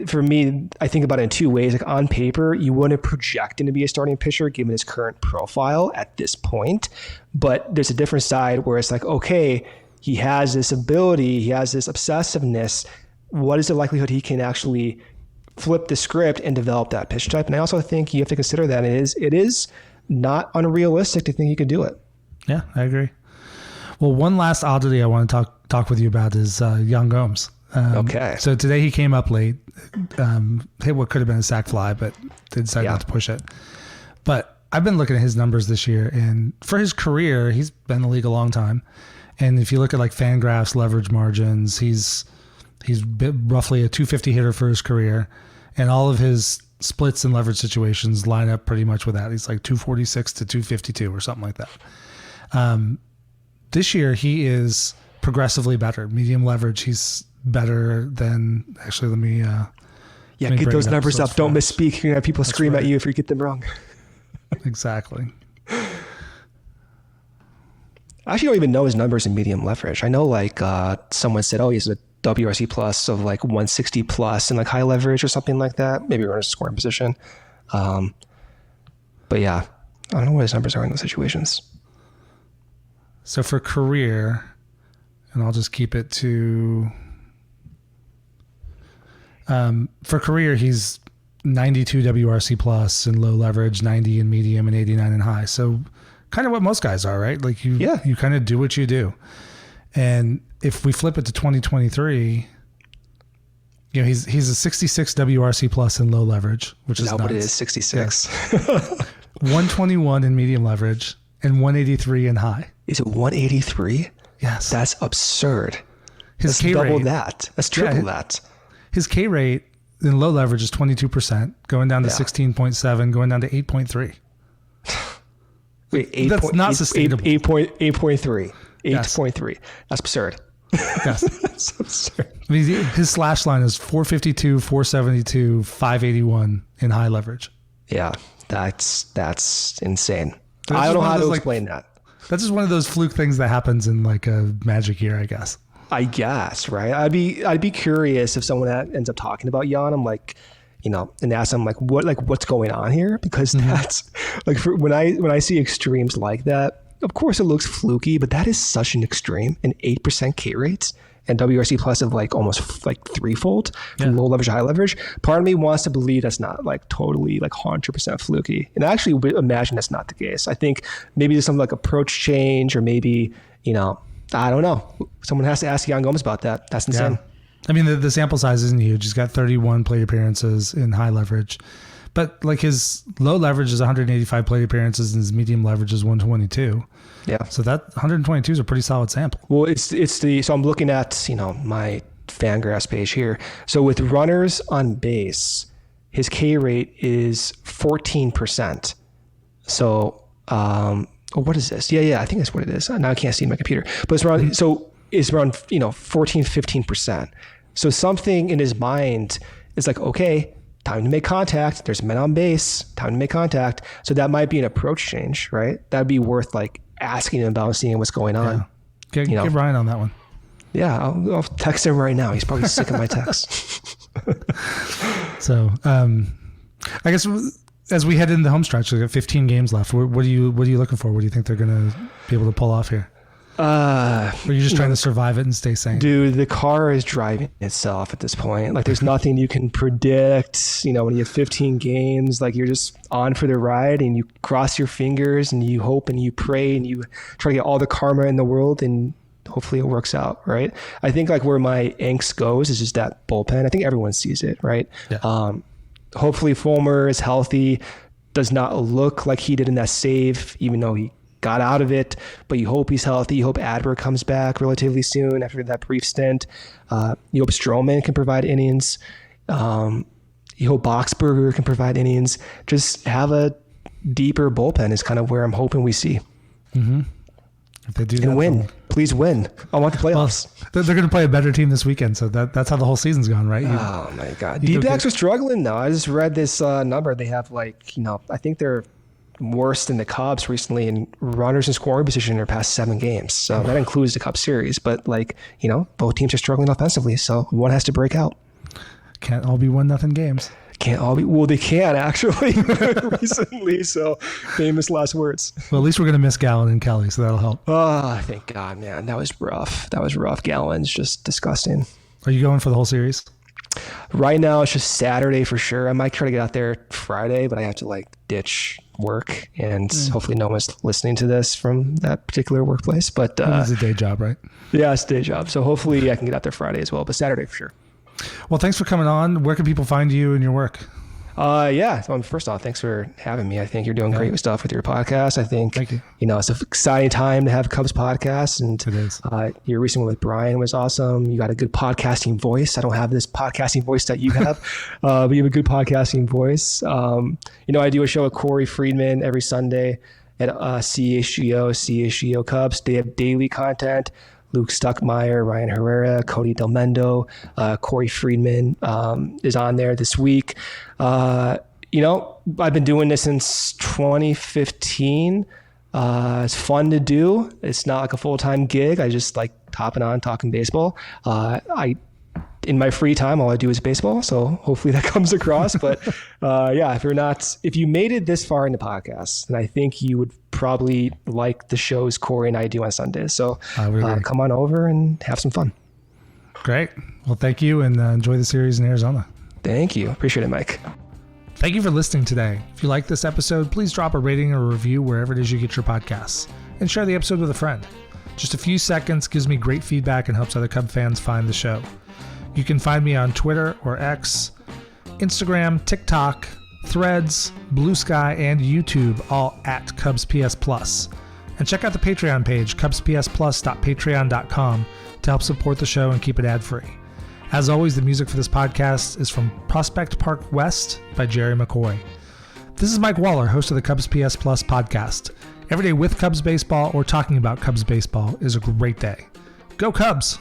Speaker 2: for me, I think about it in two ways. Like on paper, you wouldn't project him to be a starting pitcher given his current profile at this point. But there's a different side where it's like, okay, he has this ability, he has this obsessiveness. What is the likelihood he can actually flip the script and develop that pitch type? And I also think you have to consider that it is not unrealistic to think he could do it.
Speaker 1: Yeah, I agree. Well, one last oddity I want to talk with you about is Yan Gomes.
Speaker 2: Okay.
Speaker 1: So today he came up late, hit what could have been a sac fly, but they decided not to push it. But I've been looking at his numbers this year, and for his career, he's been in the league a long time. And if you look at like Fangraphs leverage margins, he's roughly a 250 hitter for his career, and all of his splits and leverage situations line up pretty much with that. He's like 246 to 252 or something like that. This year he is progressively better. Medium leverage, he's better than actually. Let me
Speaker 2: get those numbers up. Don't misspeak. You're gonna have people scream at you if you get them wrong.
Speaker 1: Exactly.
Speaker 2: I actually don't even know his numbers in medium leverage. I know like someone said, oh, he's a WRC plus of like 160 plus and like high leverage or something like that. Maybe we're in a scoring position. But yeah, I don't know what his numbers are in those situations.
Speaker 1: So for career, and I'll just keep it to, for career, he's 92 WRC plus in low leverage, 90 in medium, and 89 in high. So kind of what most guys are, right? Like you kind of do what you do. And if we flip it to 2023, he's a 66 WRC plus in low leverage, which is
Speaker 2: not what it is, 66.
Speaker 1: Yes. 121 in medium leverage and 183 in high.
Speaker 2: Is it 183?
Speaker 1: Yes.
Speaker 2: That's absurd.
Speaker 1: His
Speaker 2: That's
Speaker 1: K
Speaker 2: double
Speaker 1: rate,
Speaker 2: that. That's triple that.
Speaker 1: His K rate in low leverage is 22%, going down to 16.7, going down to 8.3.
Speaker 2: Wait,
Speaker 1: that's not sustainable.
Speaker 2: 8.3. 8.3. That's absurd.
Speaker 1: Yes.
Speaker 2: That's absurd.
Speaker 1: I mean, his slash line is 452, 472, 581 in high leverage.
Speaker 2: Yeah, that's insane.
Speaker 1: That's
Speaker 2: I don't know how to
Speaker 1: like,
Speaker 2: explain that.
Speaker 1: That's just one of those fluke things that happens in like a magic year, I guess.
Speaker 2: I guess, right? I'd be curious if someone ends up talking about Jan. I'm like, and ask them what's going on here? Because that's like when I see extremes like that, of course it looks fluky, but that is such an extreme, an 8% K rates and WRC plus of like almost like threefold from low leverage to high leverage. Part of me wants to believe that's not like totally like 100% fluky. And I actually would imagine that's not the case. I think maybe there's some like approach change, or maybe, I don't know. Someone has to ask Jan Gomes about that. That's insane.
Speaker 1: Yeah. I mean, the sample size isn't huge. He's got 31 plate appearances in high leverage, but like his low leverage is 185 plate appearances and his medium leverage is 122.
Speaker 2: Yeah.
Speaker 1: So that 122 is a pretty solid sample.
Speaker 2: Well, so I'm looking at, my Fangraphs page here. So with runners on base, his K rate is 14%. So, what is this? Yeah, I think that's what it is. Now I can't see my computer, but it's around, 14, 15%. So something in his mind is like, okay, time to make contact. There's men on base, time to make contact. So that might be an approach change, right? That'd be worth like asking him about, seeing what's going on.
Speaker 1: Yeah. Get Ryan on that one.
Speaker 2: Yeah, I'll text him right now. He's probably sick of my texts.
Speaker 1: So, I guess as we head into the home stretch, we got 15 games left. What are you looking for? What do you think they're going to be able to pull off here? Or are you just trying to survive it and stay sane?
Speaker 2: Dude, the car is driving itself at this point. Like, there's nothing you can predict. When you have 15 games, like, you're just on for the ride and you cross your fingers and you hope and you pray and you try to get all the karma in the world, and hopefully it works out, right? I think like where my angst goes is just that bullpen. I think everyone sees it, right? Yeah. Hopefully Fulmer is healthy, does not look like he did in that save, even though he got out of it, but you hope he's healthy. You hope Adler comes back relatively soon after that brief stint. You hope Stroman can provide innings. You hope Boxberger can provide innings. Just have a deeper bullpen is kind of where I'm hoping we see.
Speaker 1: Mm-hmm. If they do
Speaker 2: and
Speaker 1: that,
Speaker 2: win. Please win. I want the playoffs.
Speaker 1: Well, they're going to play a better team this weekend, so that's how the whole season's gone, right?
Speaker 2: Oh my God. D-backs are struggling now. I just read this number. They have I think they're worse than the Cubs recently in runners in scoring position in their past 7 games. So that includes the Cup series, but both teams are struggling offensively. So one has to break out.
Speaker 1: Can't all be 1-0 games.
Speaker 2: Can't all be. Well, they can actually recently. So famous last words.
Speaker 1: Well, at least we're going to miss Gallen and Kelly, so that'll help.
Speaker 2: Oh, thank God, man. That was rough. Gallen's just disgusting.
Speaker 1: Are you going for the whole series?
Speaker 2: Right now, it's just Saturday for sure. I might try to get out there Friday, but I have to ditch work, and hopefully no one's listening to this from that particular workplace. But
Speaker 1: it's a day job, right?
Speaker 2: Yeah, it's a day job. So hopefully I can get out there Friday as well, but Saturday for sure.
Speaker 1: Well, thanks for coming on. Where can people find you and your work?
Speaker 2: Yeah. So first off, thanks for having me. I think you're doing great stuff with your podcast. I think,
Speaker 1: thank you.
Speaker 2: It's an exciting time to have Cubs podcast, and
Speaker 1: it is.
Speaker 2: Your recent one with Brian was awesome. You got a good podcasting voice. I don't have this podcasting voice that you have, but you have a good podcasting voice. I do a show with Corey Freedman every Sunday at CHGO Cubs. They have daily content. Luke Stuckmeyer, Ryan Herrera, Cody Del Mendo, Corey Freedman is on there this week. I've been doing this since 2015. It's fun to do. It's not like a full-time gig. I just like hopping on, talking baseball. In my free time, all I do is baseball. So hopefully that comes across. But if you made it this far in the podcast, then I think you would probably like the shows Corey and I do on Sundays. So come on over and have some fun.
Speaker 1: Great. Well, thank you, and enjoy the series in Arizona.
Speaker 2: Thank you. Appreciate it, Mike.
Speaker 1: Thank you for listening today. If you like this episode, please drop a rating or a review wherever it is you get your podcasts, and share the episode with a friend. Just a few seconds gives me great feedback and helps other Cub fans find the show. You can find me on Twitter or X, Instagram, TikTok, Threads, Blue Sky, and YouTube, all at CubsPS Plus. And check out the Patreon page, cubspsplus.patreon.com, to help support the show and keep it ad-free. As always, the music for this podcast is from Prospect Park West by Jerry McCoy. This is Mike Waller, host of the CubsPS Plus podcast. Every day with Cubs baseball or talking about Cubs baseball is a great day. Go Cubs!